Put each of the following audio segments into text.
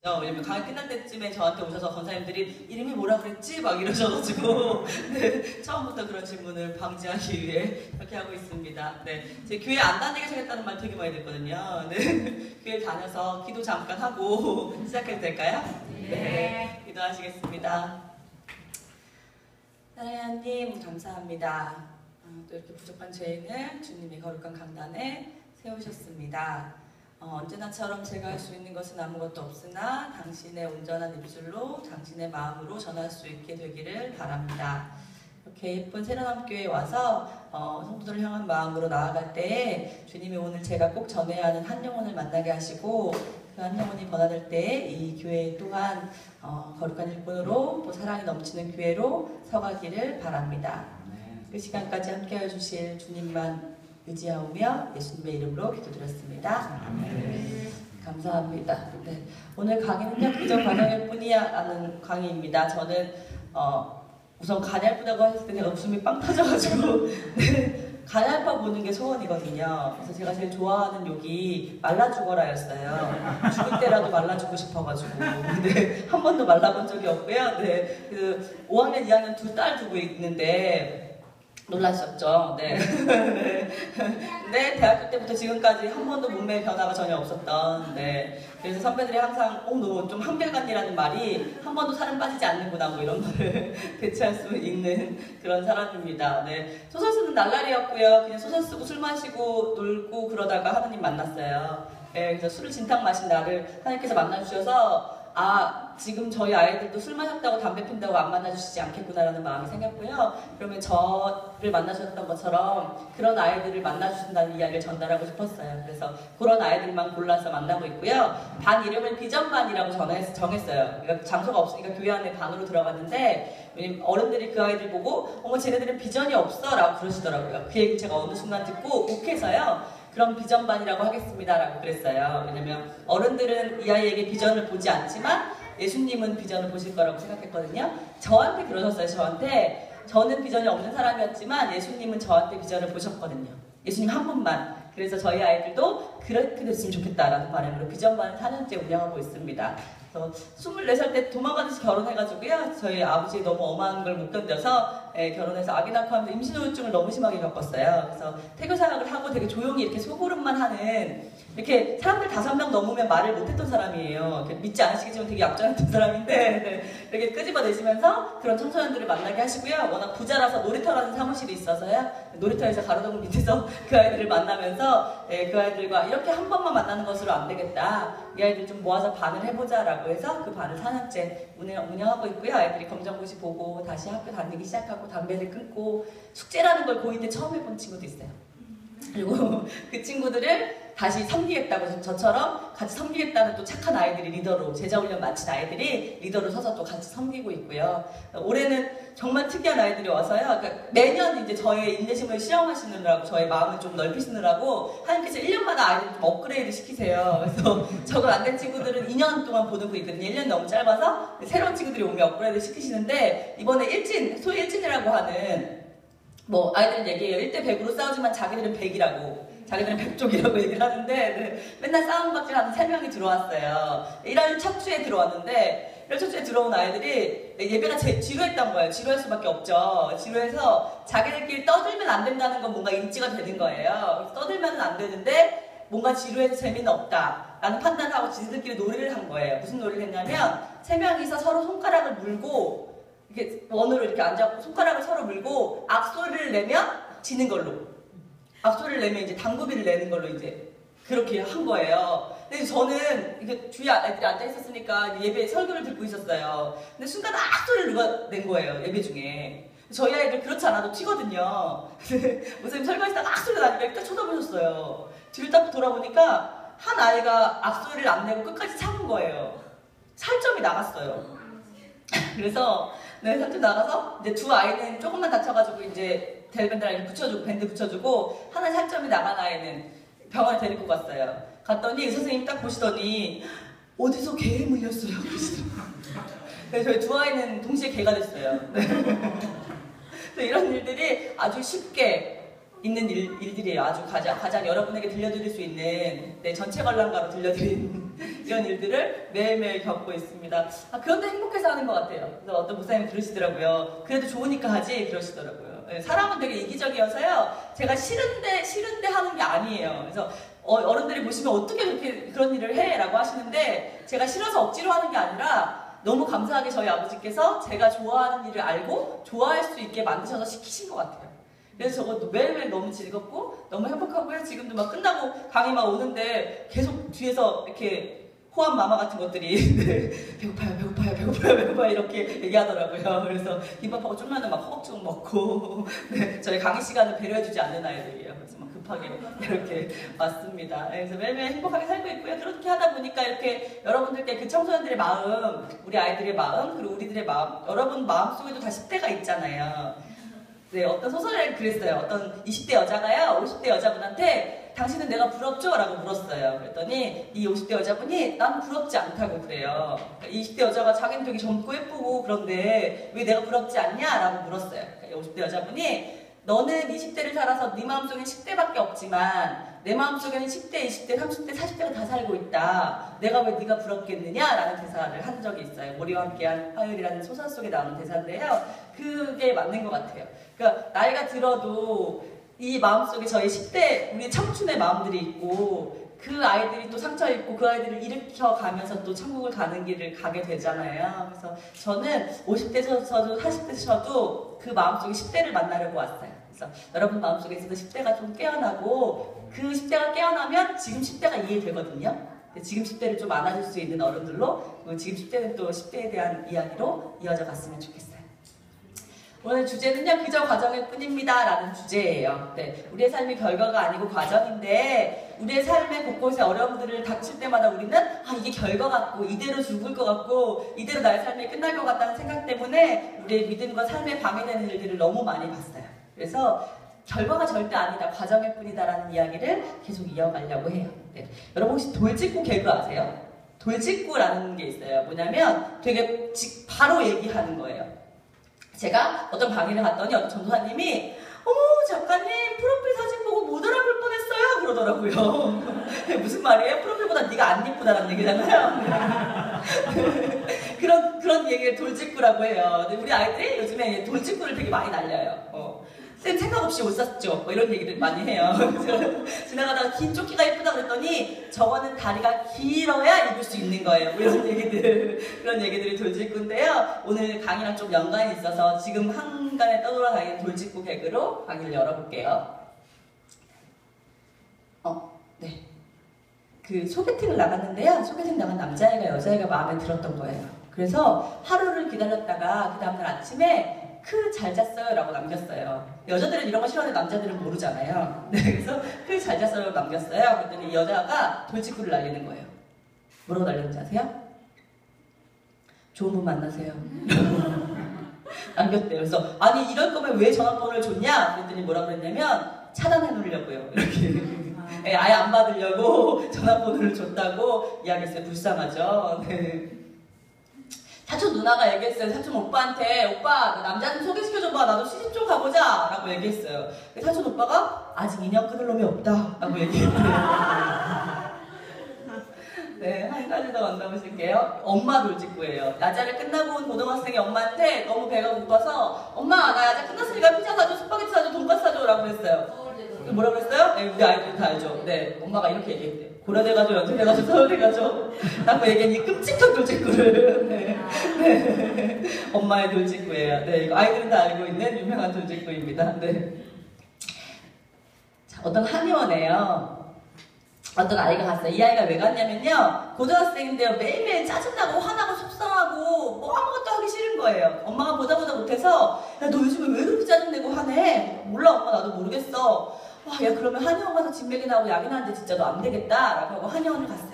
왜냐면 강의 끝날 때쯤에 저한테 오셔서 권사님들이 이름이 뭐라 그랬지? 막 이러셔가지고 네, 처음부터 그런 질문을 방지하기 위해 그렇게 하고 있습니다. 네, 제 교회 안 다니게 생겼다는 말 되게 많이 듣거든요. 네, 교회 다녀서 기도 잠깐 하고 시작해도 될까요? 네, 기도하시겠습니다. 사랑하는 하나님 감사합니다. 또 이렇게 부족한 죄인을 주님의 거룩한 강단에 세우셨습니다. 언제나처럼 제가 할 수 있는 것은 아무것도 없으나 당신의 온전한 입술로 당신의 마음으로 전할 수 있게 되기를 바랍니다. 이렇게 예쁜 새로남교회에 와서 성도들을 향한 마음으로 나아갈 때에 주님이 오늘 제가 꼭 전해야 하는 한 영혼을 만나게 하시고 그 한 영혼이 번화될 때에 이 교회 또한 거룩한 일꾼으로 또 사랑이 넘치는 교회로 서가기를 바랍니다. 그 시간까지 함께해 주실 주님만 의지하오며 예수님의 이름으로 기도드렸습니다. 감사합니다. 네, 오늘 강의는요 그저 과정일 뿐이야 라는 강의입니다. 저는 우선 간ял프다고 했을 때 제가 웃음이 빵 터져가지고 네, 간ял파 보는 게 소원이거든요. 그래서 제가 제일 좋아하는 욕이 말라 죽어라였어요. 죽을 때라도 말라 죽고 싶어가지고 근데 한 번도 말라본 적이 없고요. 네, 그 5학년, 2학년 두 딸 두고 있는데 놀라셨죠? 네. 네, 대학교 때부터 지금까지 한 번도 몸매의 변화가 전혀 없었던, 네. 그래서 선배들이 항상, 너 좀 한결같니라는 말이 한 번도 살은 빠지지 않는구나, 뭐 이런 말을 대체할 수 있는 그런 사람입니다. 네. 소설 쓰는 날라리였고요. 그냥 소설 쓰고 술 마시고 놀고 그러다가 하나님 만났어요. 네, 그래서 술을 진탕 마신 나를 하나님께서 만나주셔서 지금 저희 아이들도 술 마셨다고 담배 핀다고 안 만나주시지 않겠구나라는 마음이 생겼고요. 그러면 저를 만나주셨던 것처럼 그런 아이들을 만나주신다는 이야기를 전달하고 싶었어요. 그래서 그런 아이들만 골라서 만나고 있고요. 반 이름을 비전반이라고 정했어요. 그러니까 장소가 없으니까 교회 안에 반으로 들어갔는데 왜냐면 어른들이 그 아이들 보고 어머 쟤네들은 비전이 없어 라고 그러시더라고요. 그 얘기를 제가 어느 순간 듣고 욱해서요. 그럼 비전반이라고 하겠습니다 라고 그랬어요. 왜냐면 어른들은 이 아이에게 비전을 보지 않지만 예수님은 비전을 보실 거라고 생각했거든요. 저한테 그러셨어요. 저는 비전이 없는 사람이었지만 예수님은 저한테 비전을 보셨거든요. 예수님 한 분만. 그래서 저희 아이들도 그렇게 됐으면 좋겠다라는 바람으로 비전반을 4년째 운영하고 있습니다. 24살 때 도망가듯이 결혼해가지고요. 저희 아버지 너무 엄한 걸 못 견뎌서 결혼해서 아기 낳고 하면서 임신 후유증을 너무 심하게 겪었어요. 그래서 태교 사역을 하고 되게 조용히 이렇게 소고름만 하는 이렇게 사람들 5명 넘으면 말을 못했던 사람이에요. 믿지 않으시겠지만 되게 얌전했던 사람인데 이렇게 끄집어내시면서 그런 청소년들을 만나게 하시고요. 워낙 부자라서 놀이터라는 사무실이 있어서요. 놀이터에서 가로등 밑에서 그 아이들을 만나면서 그 아이들과 이렇게 한 번만 만나는 것으로 안 되겠다. 이 아이들 좀 모아서 반을 해보자라고 해서 그 반을 4년째 운영하고 있고요. 아이들이 검정고시 보고 다시 학교 다니기 시작하고 담배를 끊고 숙제라는 걸 고2 때 처음 해본 친구도 있어요. 그리고 그 친구들을 다시 섬기겠다고 저처럼 같이 섬기겠다는 또 착한 아이들이 리더로 제자훈련 마친 아이들이 리더로 서서 또 같이 섬기고 있고요. 올해는 정말 특이한 아이들이 와서요. 그러니까 매년 이제 저의 인내심을 시험하시느라고 저의 마음을 좀 넓히시느라고 하나님께서 1년마다 아이들을 좀 업그레이드 시키세요. 그래서 적응 안 된 친구들은 2년 동안 보는 거 있거든요. 1년 너무 짧아서 새로운 친구들이 오면 업그레이드 시키시는데 이번에 소위 일진이라고 하는 뭐 아이들은 얘기해요. 1대 100으로 싸우지만 자기들은 100이라고. 자기들은 100쪽이라고 얘기를 하는데 네, 맨날 싸움박질 하는 3명이 들어왔어요. 1월 첫 주에 들어왔는데 1월 첫 주에 들어온 아이들이 예배가 지루했던 거예요. 지루할 수밖에 없죠. 지루해서 자기들끼리 떠들면 안 된다는 건 뭔가 인지가 되는 거예요. 떠들면 안 되는데 뭔가 지루해서 재미는 없다 라는 판단을 하고 지들끼리 놀이를 한 거예요. 무슨 놀이를 했냐면 3명이서 서로 손가락을 물고 이렇게 원으로 이렇게 앉아서 손가락을 서로 물고 악소리를 내면 지는 걸로. 악소리를 내면 이제 당구비를 내는 걸로 이제 그렇게 한 거예요. 근데 저는 이게 주위에 애들이 앉아 있었으니까 예배 설교를 듣고 있었어요. 근데 순간 악소리를 누가 낸 거예요. 예배 중에. 저희 아이들 그렇지 않아도 튀거든요. 목사님 설교하시다가 악소리 나니까 일단 쳐다보셨어요. 뒤를 딱 돌아보니까 한 아이가 악소리를 안 내고 끝까지 참은 거예요. 살점이 나갔어요. 그래서 네, 살점 나가서 이제 두 아이는 조금만 다쳐가지고 이제 델밴드랑 붙여주고 밴드 붙여주고 하나 살점이 나간 아이는 병원에 데리고 갔어요. 갔더니 의사 선생님이 딱 보시더니 어디서 개에 물렸어요? 그래서 저희 두 아이는 동시에 개가 됐어요. 네. 이런 일들이 아주 쉽게 있는 일들이에요. 아주 가장 여러분에게 들려드릴 수 있는 전체 관람가로 들려드린 이런 일들을 매일매일 겪고 있습니다. 그런데 행복해서 하는 것 같아요. 그래서 어떤 목사님이 그러시더라고요. 그래도 좋으니까 하지 그러시더라고요. 사람은 되게 이기적이어서요. 제가 싫은데 하는 게 아니에요. 그래서 어른들이 보시면 어떻게 그렇게 그런 일을 해? 라고 하시는데 제가 싫어서 억지로 하는 게 아니라 너무 감사하게 저희 아버지께서 제가 좋아하는 일을 알고 좋아할 수 있게 만드셔서 시키신 것 같아요. 그래서 저것도 매일매일 너무 즐겁고 너무 행복하고요. 지금도 막 끝나고 강의 막 오는데 계속 뒤에서 이렇게 호환 마마 같은 것들이 배고파요 이렇게 얘기하더라고요. 그래서 김밥하고 쫄면은 막 허겁지겁 먹고 저희 강의 시간을 배려해주지 않는 아이들이에요. 그래서 막 급하게 이렇게 왔습니다. 그래서 매일매일 행복하게 살고 있고요. 그렇게 하다 보니까 이렇게 여러분들께 그 청소년들의 마음, 우리 아이들의 마음, 그리고 우리들의 마음, 여러분 마음속에도 다 10대가 있잖아요. 네, 어떤 소설에 그랬어요. 어떤 20대 여자가요, 50대 여자분한테 당신은 내가 부럽죠? 라고 물었어요. 그랬더니 이 50대 여자분이 난 부럽지 않다고 그래요. 20대 여자가 자기는 되게 젊고 예쁘고 그런데 왜 내가 부럽지 않냐? 라고 물었어요. 50대 여자분이 너는 20대를 살아서 네 마음속엔 10대밖에 없지만 내 마음속에는 10대, 20대, 30대, 40대가 다 살고 있다. 내가 왜 네가 부럽겠느냐? 라는 대사를 한 적이 있어요. 우리와 함께한 화요일이라는 소설 속에 나오는 대사인데요. 그게 맞는 것 같아요. 그러니까 나이가 들어도 이 마음속에 저희 10대, 우리 청춘의 마음들이 있고 그 아이들이 또 상처 입고 그 아이들을 일으켜 가면서 또 천국을 가는 길을 가게 되잖아요. 그래서 저는 50대 저도 40대 저도 그 마음속에 10대를 만나려고 왔어요. 그래서 여러분 마음속에서도 10대가 좀 깨어나고 그 10대가 깨어나면 지금 10대가 이해되거든요. 지금 10대를 좀 안아줄 수 있는 어른들로 지금 10대는 또 10대에 대한 이야기로 이어져 갔으면 좋겠어요. 오늘 주제는요, 그저 과정일 뿐입니다 라는 주제예요. 네, 우리의 삶이 결과가 아니고 과정인데 우리의 삶의 곳곳에 어려움들을 닥칠 때마다 우리는 이게 결과 같고 이대로 죽을 것 같고 이대로 나의 삶이 끝날 것 같다는 생각 때문에 우리의 믿음과 삶에 방해되는 일들을 너무 많이 봤어요. 그래서 결과가 절대 아니다, 과정일 뿐이다 라는 이야기를 계속 이어가려고 해요. 네. 여러분 혹시 돌직구 개그 아세요? 돌직구라는 게 있어요. 뭐냐면 되게 바로 얘기하는 거예요. 제가 어떤 강의를 갔더니 어떤 전도사님이 어머 작가님 프로필 사진 보고 못 알아볼 뻔했어요 그러더라고요. 무슨 말이에요? 프로필보다 네가 안 예쁘다는 얘기잖아요. 그런 얘기를 돌직구라고 해요. 근데 우리 아이들이 요즘에 돌직구를 되게 많이 날려요. 쌤 생각 없이 옷 샀죠? 뭐 이런 얘기들 많이 해요. 지나가다가 긴 조끼가 예쁘다 그랬더니 저거는 다리가 길어야 입을 수 있는 거예요. 이런 얘기들, 그런 얘기들이 돌직구인데요. 오늘 강의랑 좀 연관이 있어서 지금 한간에 떠돌아다니는 돌직구 개그로 강의를 열어볼게요. 네. 그 소개팅을 나갔는데요. 소개팅 나간 남자애가 여자애가 마음에 들었던 거예요. 그래서 하루를 기다렸다가 그 다음날 아침에 잘 잤어요 라고 남겼어요. 여자들은 이런 거 싫어하는데 남자들은 모르잖아요. 네, 그래서 잘 잤어요 라고 남겼어요. 그랬더니 이 여자가 돌직구를 날리는 거예요. 뭐라고 날렸는지 아세요? 좋은 분 만나세요. 남겼대요. 그래서 아니 이럴 거면 왜 전화번호를 줬냐? 그랬더니 뭐라 그랬냐면 차단해 놓으려고요. 이렇게 아예 안 받으려고 전화번호를 줬다고 이야기했어요. 불쌍하죠. 네. 사촌 누나가 얘기했어요. 사촌 오빠한테 오빠 남자 좀 소개시켜줘봐. 나도 시집 좀 가보자 라고 얘기했어요. 사촌 오빠가 아직 인연 끊을 놈이 없다 라고 얘기했어요. 네, 한 가지 더 만나보실게요. 엄마 돌직구예요. 야자를 끝나고 온 고등학생이 엄마한테 너무 배가 고파서 엄마 나 야자 끝났으니까 피자 사줘, 스파게티 사줘, 돈까스 사줘 라고 했어요. 뭐라고 했어요? 네, 우리 아이들이 다 알죠. 네, 엄마가 이렇게 얘기했대. 고려대가지고 연세대가지고 서울대가지고 라고 얘기했니 끔찍한 돌직구를. 네. 엄마의 돌직구예요. 네, 이거 아이들은 다 알고 있는 유명한 돌직구입니다. 네. 자, 어떤 한의원에요. 어떤 아이가 갔어요. 이 아이가 왜 갔냐면요. 고등학생인데요. 매일매일 짜증나고 화나고 속상하고 뭐 아무것도 하기 싫은 거예요. 엄마가 보다 못해서 야, 너 요즘에 왜 그렇게 짜증내고 화내? 몰라 엄마 나도 모르겠어. 야 그러면 한의원 가서 진맥이나 하고 약이나 하는데 진짜 너 안 되겠다 라고 하고 한의원을 갔어요.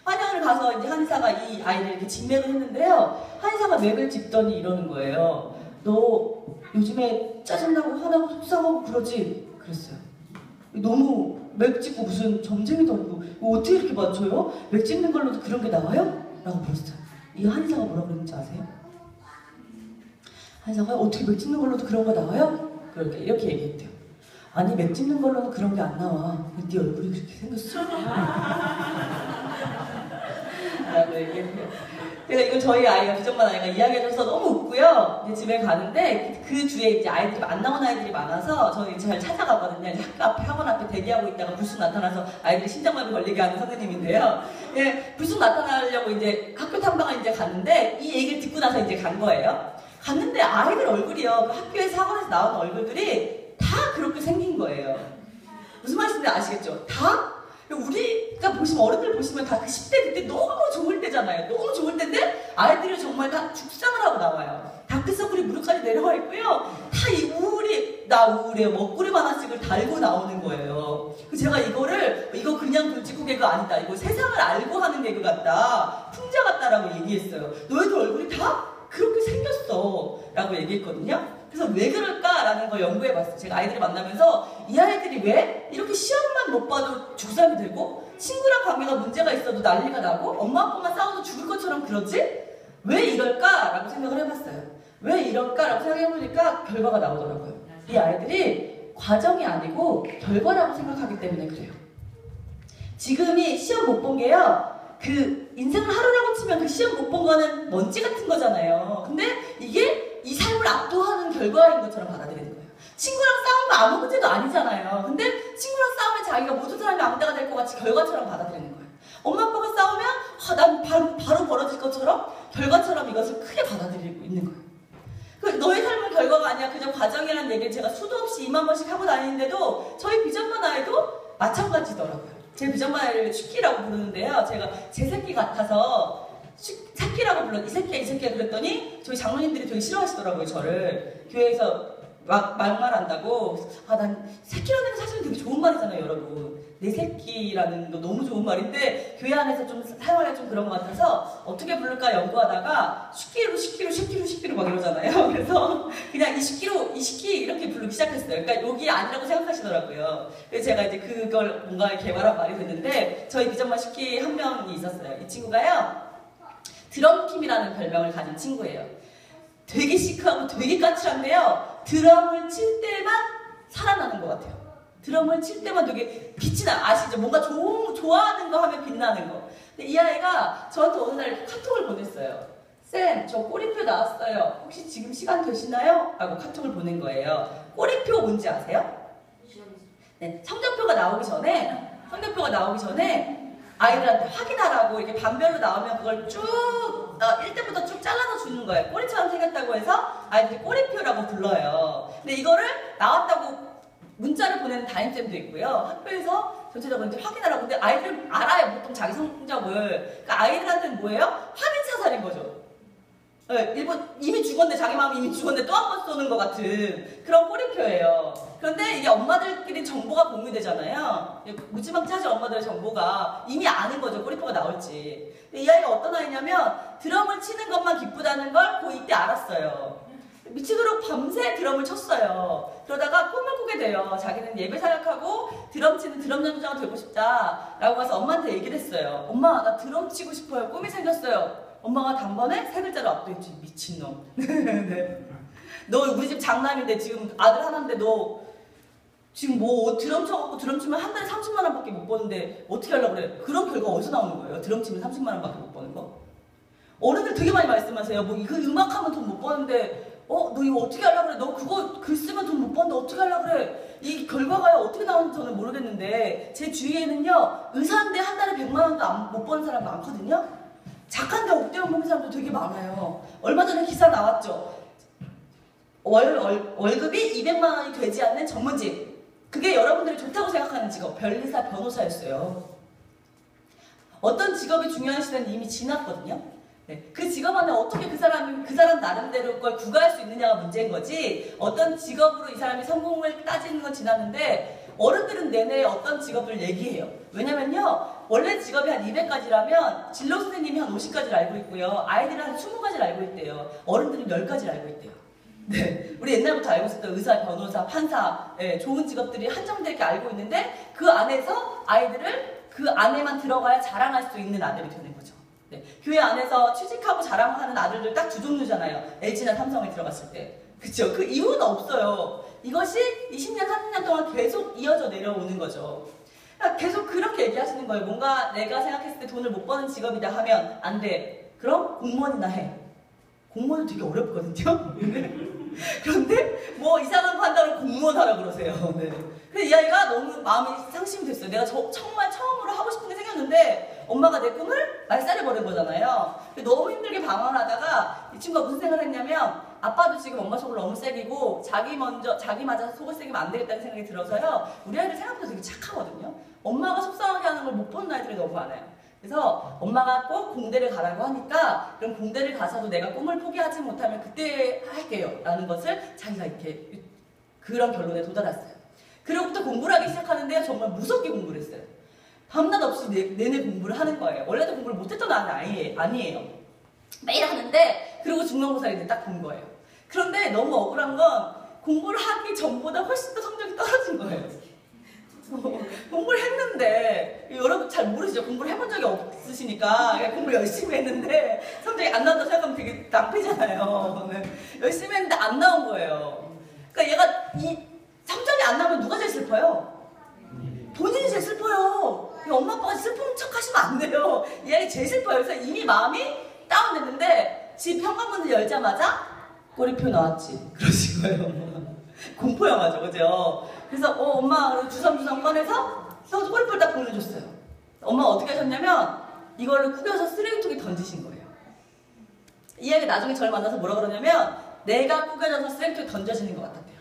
한의원을 가서 이제 한의사가 이 아이를 이렇게 진맥을 했는데요. 한의사가 맥을 짚더니 이러는 거예요. 너 요즘에 짜증나고 화나고 속상하고 그러지? 그랬어요. 너무 맥 짚고 무슨 점쟁이도 아니고 어떻게 이렇게 맞춰요? 맥 짚는 걸로도 그런 게 나와요? 라고 물었어요. 이 한의사가 뭐라고 그랬는지 아세요? 한의사가 어떻게 맥 짚는 걸로도 그런 거 나와요? 이렇게 얘기했대요. 아니 맥 짚는 걸로는 그런 게 안 나와. 네 얼굴이 그렇게 생겼어. 라고 얘기해요. 제가 이걸 저희 아이가 비정만 아이가 이야기해줘서 너무 웃고요. 이제 집에 가는데 그 주에 이제 아이들이 안 나온 아이들이 많아서 저는 잘 찾아가거든요. 이제 학교 앞에 학원 앞에 대기하고 있다가 불쑥 나타나서 아이들이 심장마비 걸리게 하는 선생님인데요. 예, 불쑥 나타나려고 이제 학교 탐방을 이제 갔는데 이 얘기를 듣고 나서 이제 간 거예요. 갔는데 아이들 얼굴이요. 그 학교에서 학원에서 나온 얼굴들이 다 그렇게 생긴 거예요. 무슨 말씀인지 아시겠죠? 다? 우리가 보시면 어른들 보시면 다 그 10대 그때 너무 좋을 때잖아요. 너무 좋을 때인데 아이들이 정말 다 죽상을 하고 나와요. 다크서클이 무릎까지 내려와 있고요. 다 이 나 우울해 먹구름 하나씩을 달고 나오는 거예요. 제가 이거 그냥 돌직구 개그 아니다. 이거 세상을 알고 하는 개그 같다. 풍자 같다라고 얘기했어요. 너희들 얼굴이 다 그렇게 생겼어 라고 얘기했거든요. 그래서 왜 그럴까라는 걸 연구해봤어요. 제가 아이들을 만나면서 이 아이들이 왜 이렇게 시험만 못 봐도 죽상이 되고 친구랑 관계가 문제가 있어도 난리가 나고 엄마 아빠만 싸워도 죽을 것처럼 그러지? 왜 이럴까라고 생각을 해봤어요. 왜 이럴까라고 생각해보니까 결과가 나오더라고요. 이 아이들이 과정이 아니고 결과라고 생각하기 때문에 그래요. 지금이 시험 못 본 게요. 그 인생을 하루라고 치면 그 시험 못 본 거는 먼지 같은 거잖아요. 근데 이게 이 삶을 압도하는 결과인 것처럼 받아들이는 거예요. 친구랑 싸우면 아무 문제도 아니잖아요. 근데 친구랑 싸우면 자기가 모든 사람이 아무데가 될 것 같이 결과처럼 받아들이는 거예요. 엄마 아빠가 싸우면 난 바로 벌어질 것처럼 결과처럼 이것을 크게 받아들이고 있는 거예요. 너의 삶은 결과가 아니야. 그냥 과정이라는 얘기를 제가 수도 없이 2만 번씩 하고 다니는데도 저희 비전만 아이도 마찬가지더라고요. 제 비전만 아이를 슈키라고 부르는데요. 제가 제 새끼 같아서 새끼라고 불러. 이 새끼야 그랬더니 저희 장로님들이 되게 싫어하시더라고요. 저를 교회에서 막말한다고. 난 새끼라는 게 사실은 되게 좋은 말이잖아요, 여러분. 내 새끼라는 거 너무 좋은 말인데 교회 안에서 좀 사용하기가 좀 그런 것 같아서 어떻게 부를까 연구하다가 슈키로 막 이러잖아요. 그래서 그냥 이 슈키 이렇게 부르기 시작했어요. 그러니까 여기 아니라고 생각하시더라고요. 그래서 제가 이제 그걸 뭔가 개발한 말이 됐는데 저희 비전만 슈키 한 명이 있었어요. 이 친구가요. 드럼킴이라는 별명을 가진 친구예요. 되게 시크하고 되게 까칠한데요. 드럼을 칠 때만 살아나는 것 같아요. 드럼을 칠 때만 되게 빛이 나. 아시죠? 뭔가 좋아하는 거 하면 빛나는 거. 근데 이 아이가 저한테 어느 날 카톡을 보냈어요. 쌤, 저 꼬리표 나왔어요. 혹시 지금 시간 되시나요? 라고 카톡을 보낸 거예요. 꼬리표 뭔지 아세요? 네, 성적표가 나오기 전에 아이들한테 확인하라고 이렇게 반별로 나오면 그걸 쭉 1대부터 쭉 잘라서 주는 거예요. 꼬리처럼 생겼다고 해서 아이들이 꼬리표라고 불러요. 근데 이거를 나왔다고 문자를 보내는 담임쌤도 있고요. 학교에서 전체적으로 이제 확인하라고. 근데 아이들은 알아요. 보통 자기 성적을. 그러니까 아이들한테는 뭐예요? 확인 사살인 거죠. 네, 일본 이미 죽었는데 자기 마음이 이미 죽었는데 또 한 번 쏘는 것 같은 그런 꼬리표예요. 그런데 이게 엄마들끼리 정보가 공유되잖아요. 무지막지하죠. 엄마들의 정보가 이미 아는 거죠. 꼬리표가 나올지. 근데 이 아이가 어떤 아이냐면 드럼을 치는 것만 기쁘다는 걸 고 이때 알았어요. 미치도록 밤새 드럼을 쳤어요. 그러다가 꿈을 꾸게 돼요. 자기는 예배 사역하고 드럼 치는 드럼 연주자가 되고 싶다 라고 가서 엄마한테 얘기를 했어요. 엄마, 나 드럼 치고 싶어요. 꿈이 생겼어요. 엄마가 단번에 3글자로 압도했지. 미친놈. 네. 너 우리 집 장남인데 지금 아들 하나인데 너 지금 뭐 드럼 쳐갖고 드럼 치면 한 달에 30만 원밖에 못 버는데 어떻게 하려고 그래? 그런 결과 어디서 나오는 거예요? 드럼 치면 30만 원밖에 못 버는 거? 어른들 되게 많이 말씀하세요. 뭐 이거 음악하면 돈 못 버는데 너 이거 어떻게 하려고 그래? 너 그거 글 쓰면 돈 못 버는데 어떻게 하려고 그래? 이 결과가요 어떻게 나오는지 저는 모르겠는데 제 주위에는요 의사인데 한 달에 100만 원도 못 버는 사람 많거든요. 작가인데 억대원 보는 사람도 되게 많아요. 얼마 전에 기사 나왔죠. 월급이 200만 원이 되지 않는 전문직. 그게 여러분들이 좋다고 생각하는 직업, 변리사, 변호사였어요. 어떤 직업이 중요한 시대는 이미 지났거든요. 네, 그 직업 안에 어떻게 그 사람 나름대로 그걸 구가할 수 있느냐가 문제인 거지 어떤 직업으로 이 사람이 성공을 따지는 건 지났는데 어른들은 내내 어떤 직업을 얘기해요. 왜냐면요 원래 직업이 한 200가지라면 진로 선생님이 한 50가지를 알고 있고요. 아이들은 한 20가지를 알고 있대요. 어른들은 10가지를 알고 있대요. 네, 우리 옛날부터 알고 있었던 의사, 변호사, 판사 좋은 직업들이 한정되게 알고 있는데 그 안에서 아이들을 그 안에만 들어가야 자랑할 수 있는 아들이 되는 거죠. 네, 교회 안에서 취직하고 자랑하는 아들들 딱 2종류잖아요. LG나 삼성에 들어갔을 때. 그쵸? 그 이유는 없어요. 이것이 20년, 30년 동안 계속 이어져 내려오는 거죠. 그러니까 계속 그렇게 얘기하시는 거예요. 뭔가 내가 생각했을 때 돈을 못 버는 직업이다 하면 안 돼. 그럼 공무원이나 해. 공무원은 되게 어렵거든요. 그런데 뭐 이상한 판단을 공무원 하라고 그러세요. 네. 그래서 이 아이가 너무 마음이 상심이 됐어요. 내가 정말 처음으로 하고 싶은 게 생겼는데 엄마가 내 꿈을 말살해버린 거잖아요. 너무 힘들게 방황을 하다가 이 친구가 무슨 생각을 했냐면 아빠도 지금 엄마 속을 너무 세기고 자기 맞아서 속을 세기면 안 되겠다는 생각이 들어서요. 우리 아이들 생각보다 되게 착하거든요. 엄마가 속상하게 하는 걸 못 보는 아이들이 너무 많아요. 그래서 엄마가 꼭 공대를 가라고 하니까 그럼 공대를 가서도 내가 꿈을 포기하지 못하면 그때 할게요 라는 것을 자기가 이렇게 그런 결론에 도달했어요. 그로부터 공부를 하기 시작하는데 정말 무섭게 공부를 했어요. 밤낮 없이 내내 공부를 하는 거예요. 원래도 공부를 못했던 아니에요. 매일 하는데 그리고 중간고사를 이제 딱 본 거예요. 그런데 너무 억울한 건 공부를 하기 전보다 훨씬 더 성적이 떨어진 거예요. 공부를 했는데 여러분 잘 모르시죠? 공부를 해본 적이 없으시니까 공부를 열심히 했는데 성적이 안 나온다고 생각하면 되게 낭패잖아요. 열심히 했는데 안 나온 거예요. 그러니까 얘가 이 성적이 안 나오면 누가 제일 슬퍼요? 본인이 제일 슬퍼요. 엄마 아빠가 슬픈 척 하시면 안 돼요. 이 아이 제일 슬퍼요. 그래서 이미 마음이 다운됐는데 집 현관문을 열자마자 꼬리표 나왔지. 그러신 거예요. 공포 영화죠, 그죠? 그래서 엄마 주섬주섬 꺼내서 꼬리표를 딱 보내줬어요. 엄마가 어떻게 하셨냐면 이걸로 구겨서 쓰레기통에 던지신 거예요. 이 아이가 나중에 저를 만나서 뭐라 그러냐면 내가 구겨져서 쓰레기통에 던져지는 것 같았대요.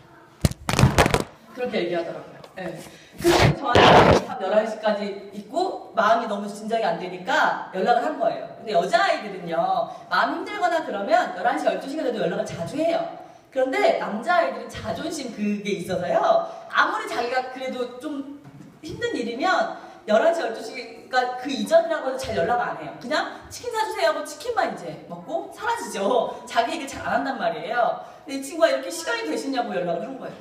그렇게 얘기하더라고요. 네. 그래서 저한테 밤 11시까지 있고 마음이 너무 진정이 안 되니까 연락을 한 거예요. 근데 여자아이들은요 마음 힘들거나 그러면 11시, 12시가 돼도 연락을 자주 해요. 그런데 남자아이들은 자존심 그게 있어서요 아무리 자기가 그래도 좀 힘든 일이면 11시, 12시가 그 이전이라고 해서 잘 연락 안 해요. 그냥 치킨 사주세요 하고 치킨만 이제 먹고 사라지죠. 자기 얘기 잘 안 한단 말이에요. 근데 이 친구가 이렇게 시간이 되시냐고 연락을 한 거예요.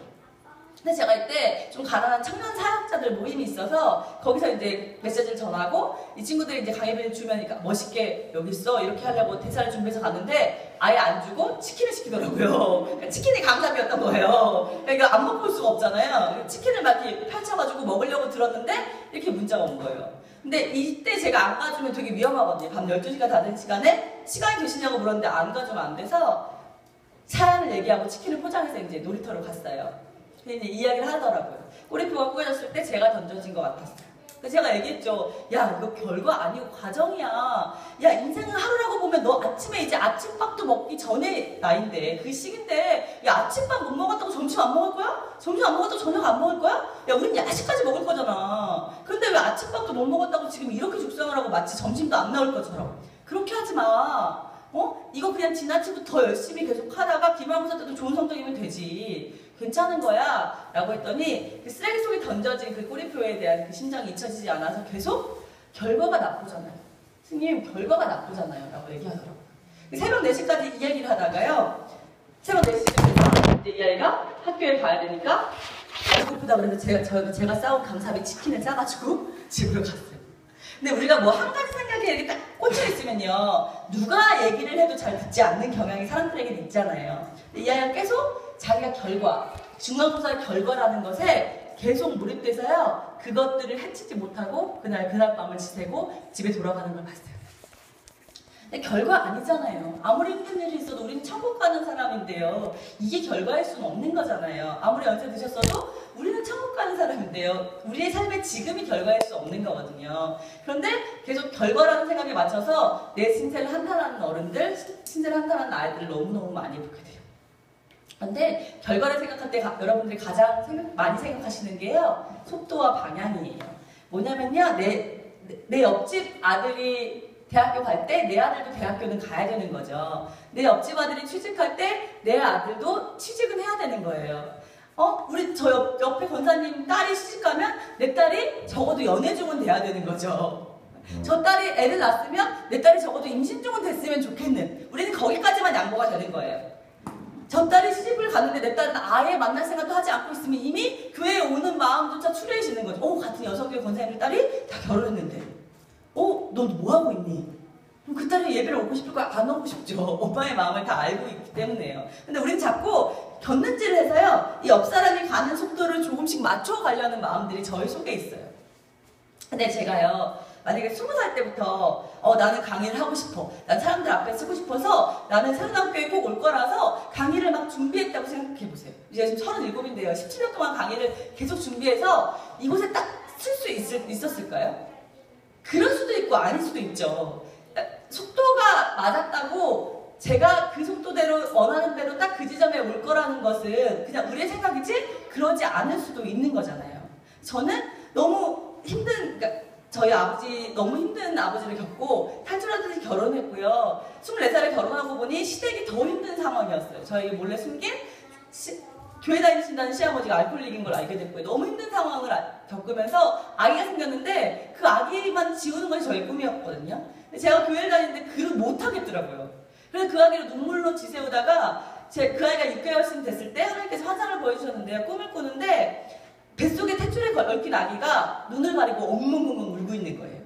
근데 제가 이때 좀 가난한 청년 사역자들 모임이 있어서 거기서 이제 메시지를 전하고 이 친구들이 이제 강의비를 주면 멋있게 여기 있어 이렇게 하려고 대사를 준비해서 갔는데 아예 안 주고 치킨을 시키더라고요. 그러니까 치킨이 감사비였던 거예요. 그러니까 안 먹을 수가 없잖아요. 치킨을 막 이렇게 펼쳐가지고 먹으려고 들었는데 이렇게 문자가 온 거예요. 근데 이때 제가 안 가주면 되게 위험하거든요. 밤 12시가 다 된 시간에 시간이 되시냐고 물었는데 안 가주면 안 돼서 사연을 얘기하고 치킨을 포장해서 이제 놀이터로 갔어요. 근데 이제 이야기를 하더라고요. 꼬리표가 구겨졌을 때 제가 던져진 것 같았어요. 그래서 제가 얘기했죠. 야 이거 별거 아니고 과정이야. 야 인생을 하루라고 보면 너 아침에 이제 아침밥도 먹기 전에 나인데 그 시기인데 야 아침밥 못 먹었다고 점심 안 먹을 거야? 점심 안 먹었다고 저녁 안 먹을 거야? 야 우린 야식까지 먹을 거잖아. 그런데 왜 아침밥도 못 먹었다고 지금 이렇게 죽상을 하고 마치 점심도 안 나올 것처럼 그렇게 하지 마. 이거 그냥 지나치고 더 열심히 계속 하다가 기말고사 때도 좋은 성적이면 되지. 괜찮은 거야 라고 했더니 그 쓰레기 속에 던져진 그 꼬리표에 대한 그 심정이 잊혀지지 않아서 계속 결과가 나쁘잖아요. 스님 결과가 나쁘잖아요 라고 얘기하더라고요. 새벽 4시까지 이 얘기를 하다가요 새벽 4시쯤 돼서 이제 이 아이가 학교에 가야 되니까 배고프다 그래서 제가 싸운 감사비 치킨을 싸가지고 집으로 갔어요. 근데 우리가 뭐 한 가지 생각에 이렇게 딱 꽂혀 있으면요 누가 얘기를 해도 잘 듣지 않는 경향이 사람들에게는 있잖아요. 이 아이가 계속 자기가 결과, 중간고사 결과라는 것에 계속 몰입돼서요 그것들을 해치지 못하고 그날 밤을 지새고 집에 돌아가는 걸 봤어요. 근데 결과 아니잖아요. 아무리 힘든 일이 있어도 우리는 천국 가는 사람인데요 이게 결과일 수는 없는 거잖아요. 아무리 연세 드셨어도 우리는 천국 가는 사람인데요 우리의 삶의 지금이 결과일 수 없는 거거든요. 그런데 계속 결과라는 생각에 맞춰서 내 신세를 한탄하는 어른들, 신세를 한탄하는 아이들을 너무너무 많이 보게 돼요. 근데 결과를 생각할 때 여러분들이 가장 많이 생각하시는 게요 속도와 방향이에요. 뭐냐면요 내 옆집 아들이 대학교 갈 때 내 아들도 대학교는 가야 되는 거죠. 내 옆집 아들이 취직할 때 내 아들도 취직은 해야 되는 거예요. 우리 저 옆에 권사님 딸이 시집가면 내 딸이 적어도 연애중은 돼야 되는 거죠. 저 딸이 애를 낳았으면 내 딸이 적어도 임신중은 됐으면 좋겠는 우리는 거기까지만 양보가 되는 거예요. 저 딸이 시집을 갔는데 내 딸은 아예 만날 생각도 하지 않고 있으면 이미 교회에 오는 마음조차 추레해지는 거죠. 같은 여성교회 권사님들 딸이 다 결혼했는데 너 뭐하고 있니? 그럼 그 딸이 예배를 오고 싶을 거야? 안 오고 싶죠. 오빠의 마음을 다 알고 있기 때문에요. 근데 우린 자꾸 곁눈질을 해서요 이 옆 사람이 가는 속도를 조금씩 맞춰가려는 마음들이 저희 속에 있어요. 근데 제가요, 만약에 20살 때부터 나는 강의를 하고 싶어, 난 사람들 앞에 쓰고 싶어서 나는 새로남교에 꼭 올 거라서 강의를 막 준비했다고 생각해보세요. 이제 지금 37인데요. 17년 동안 강의를 계속 준비해서 이곳에 딱 쓸 수 있었을까요? 그럴 수도 있고 아닐 수도 있죠. 속도가 맞았다고 제가 그 속도대로 원하는 대로 딱 그 지점에 올 거라는 것은 그냥 우리의 생각이지 그러지 않을 수도 있는 거잖아요. 저는 너무 그러니까 저희 아버지 너무 힘든 아버지를 겪고 탈출하듯이 결혼했고요. 24살에 결혼하고 보니 시댁이 더 힘든 상황이었어요. 저희 몰래 숨긴 교회 다니신다는 시아버지가 알코올릭인 걸 알게 됐고요. 너무 힘든 상황을 겪으면서 아기가 생겼는데 그 아기만 지우는 것이 저의 꿈이었거든요. 근데 제가 교회를 다니는데 그걸 못하겠더라고요. 그래서 그 아기를 눈물로 지새우다가 그 아이가 6개월쯤 됐을 때 하나님께서 환상을 보여주셨는데요. 꿈을 꾸는데 뱃속에 탯줄에 얽힌 아기가 눈을 가리고 엉엉엉엉 울고 있는 거예요.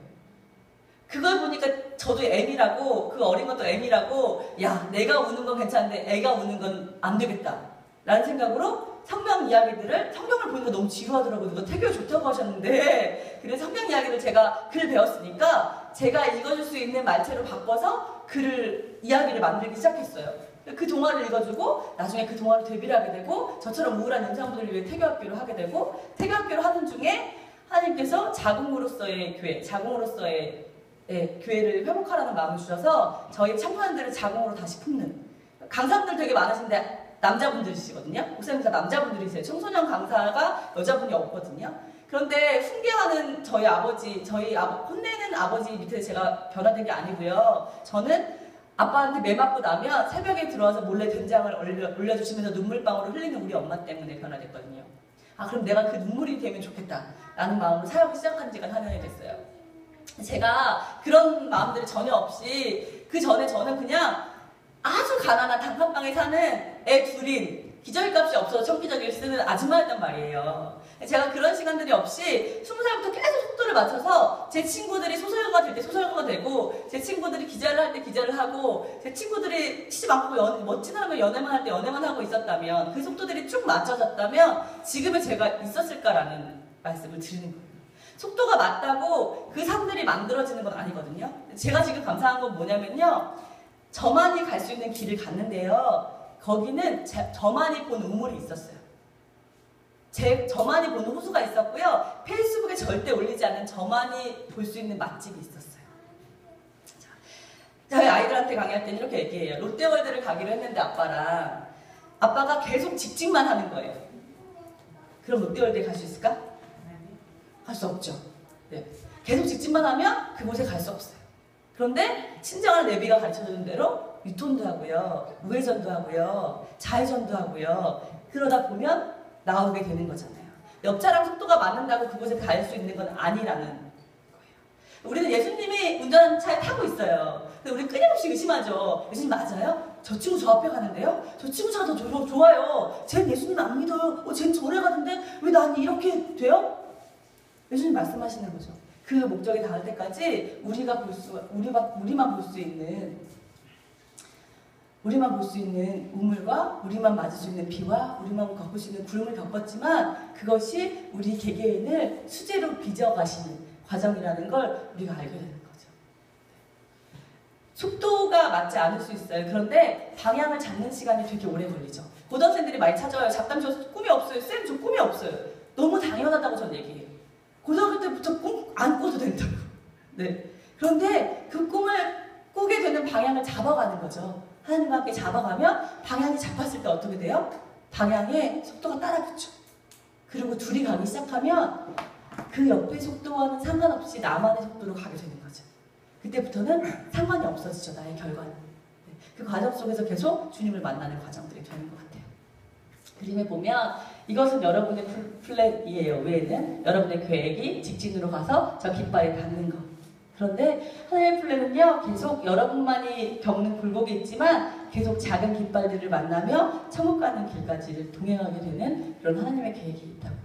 그걸 보니까 저도 애미라고, 그 어린 것도 애미라고, 야, 내가 우는 건 괜찮은데 애가 우는 건 안 되겠다 라는 생각으로 성경 이야기들을, 성경을 보니까 너무 지루하더라고요. 누가 태교 좋다고 하셨는데, 그래서 성경 이야기를 제가 글 배웠으니까 제가 읽어줄 수 있는 말체로 바꿔서 이야기를 만들기 시작했어요. 그 동화를 읽어주고 나중에 그 동화로 데뷔를 하게 되고 저처럼 우울한 임산부들을 위해 태교학교를 하게 되고, 태교학교를 하는 중에 하나님께서 자궁으로서의 교회, 자궁으로서의 교회를 회복하라는 마음을 주셔서 저희 청소년들을 자궁으로 다시 품는, 강사분들 되게 많으신데 남자분들이시거든요. 목사님들 남자분들이세요. 청소년 강사가 여자분이 없거든요. 그런데 훈계하는 저희 아버지, 혼내는 아버지 밑에 제가 변화된 게 아니고요. 저는 아빠한테 매 맞고 나면 새벽에 들어와서 몰래 된장을 올려주시면서 눈물방울을 흘리는 우리 엄마 때문에 변화됐거든요. 아, 그럼 내가 그 눈물이 되면 좋겠다 라는 마음으로 사역을 시작한 지가 4년이 됐어요. 제가 그런 마음들이 전혀 없이 그 전에 저는 그냥 아주 가난한 단칸방에 사는 애 둘인 기저귀값이 없어서 청기저귀를 쓰는 아줌마였단 말이에요. 제가 그런 시간들이 없이 20살부터 계속 속도를 맞춰서 제 친구들이 소설가가 될 때 소설가가 되고, 제 친구들이 기자를 할 때 기자를 하고, 제 친구들이 시집 않고 멋진 사람을 연애만 할 때 연애만 하고 있었다면, 그 속도들이 쭉 맞춰졌다면 지금의 제가 있었을까라는 말씀을 드리는 거예요. 속도가 맞다고 그 삶들이 만들어지는 건 아니거든요. 제가 지금 감사한 건 뭐냐면요, 저만이 갈 수 있는 길을 갔는데요, 거기는 저만이 본 우물이 있었어요. 저만이 보는 호수가 있었고요, 페이스북에 절대 올리지 않는 저만이 볼 수 있는 맛집이 있었어요. 자, 저희 아이들한테 강의할 때는 이렇게 얘기해요. 롯데월드를 가기로 했는데 아빠가 계속 직진만 하는 거예요. 그럼 롯데월드에 갈 수 있을까? 갈 수 없죠. 네. 계속 직진만 하면 그곳에 갈 수 없어요. 그런데 친정한 레비가 가르쳐주는 대로 유턴도 하고요, 우회전도 하고요, 좌회전도 하고요, 그러다 보면 나오게 되는 거잖아요. 옆차랑 속도가 맞는다고 그곳에 갈 수 있는 건 아니라는 거예요. 우리는 예수님이 운전하는 차에 타고 있어요. 근데 우리 끊임없이 의심하죠. 예수님 맞아요? 저 친구 저 앞에 가는데요? 저 친구 차가 더 좋아요. 쟨 예수님 안 믿어요. 쟨 저래 가는데 왜 난 이렇게 돼요? 예수님 말씀하시는 거죠. 그 목적이 닿을 때까지 우리만 볼 수 있는 우물과 우리만 맞을 수 있는 비와 우리만 겪을 수 있는 구름을 겪었지만, 그것이 우리 개개인을 수제로 빚어가시는 과정이라는 걸 우리가 알게 되는 거죠. 속도가 맞지 않을 수 있어요. 그런데 방향을 잡는 시간이 되게 오래 걸리죠. 고등학생들이 많이 찾아와요. 작가님 저 꿈이 없어요. 쌤 저 꿈이 없어요. 너무 당연하다고 전 얘기해요. 고등학교 때부터 꿈 안 꿔도 된다고. 네. 그런데 그 꿈을 꾸게 되는 방향을 잡아가는 거죠. 하나님과 함께 잡아가면 방향이 잡혔을 때 어떻게 돼요? 방향에 속도가 따라붙죠. 그리고 둘이 가기 시작하면 그 옆의 속도와는 상관없이 나만의 속도로 가게 되는 거죠. 그때부터는 상관이 없어지죠. 나의 결과는. 네. 그 과정 속에서 계속 주님을 만나는 과정들이 되는 것 같아요. 그림에 보면 이것은 여러분의 플랜이에요. 외에는 여러분의 계획이 직진으로 가서 저 깃발에 닿는 것. 그런데 하나님의 플랜은요, 계속 여러분만이 겪는 굴곡이 있지만 계속 작은 깃발들을 만나며 천국 가는 길까지를 동행하게 되는 그런 하나님의 계획이 있다고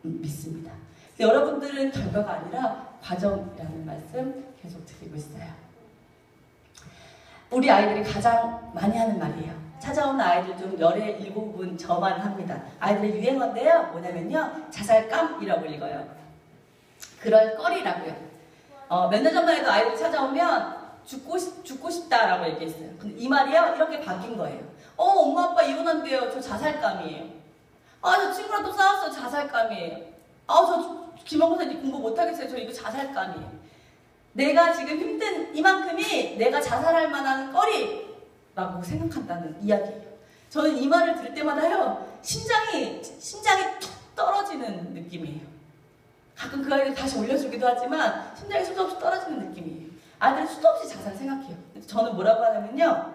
믿습니다. 여러분들은 결과가 아니라 과정이라는 말씀 계속 드리고 있어요. 우리 아이들이 가장 많이 하는 말이에요. 찾아오는 아이들 중 열의 7은 저만 합니다. 아이들의 유행어인데요, 뭐냐면요, 자살감이라고 읽어요. 그럴 거리라고요. 몇 년 전만 해도 아이들이 찾아오면 죽고 싶다라고 얘기했어요. 근데 이 말이요, 이렇게 바뀐 거예요. 엄마 아빠 이혼한대요. 저 자살감이에요. 저 친구랑 또 싸웠어요. 자살감이에요. 저 기말고사님 공부 못하겠어요. 저 이거 자살감이에요. 내가 지금 힘든 이만큼이 내가 자살할 만한 거리라고 생각한다는 이야기예요. 저는 이 말을 들을 때마다요, 심장이 툭 떨어지는 느낌이에요. 가끔 그 아이를 다시 올려주기도 하지만 심장이 수도 없이 떨어지는 느낌이에요. 아이들은 수도 없이 자살 생각해요. 저는 뭐라고 하냐면요,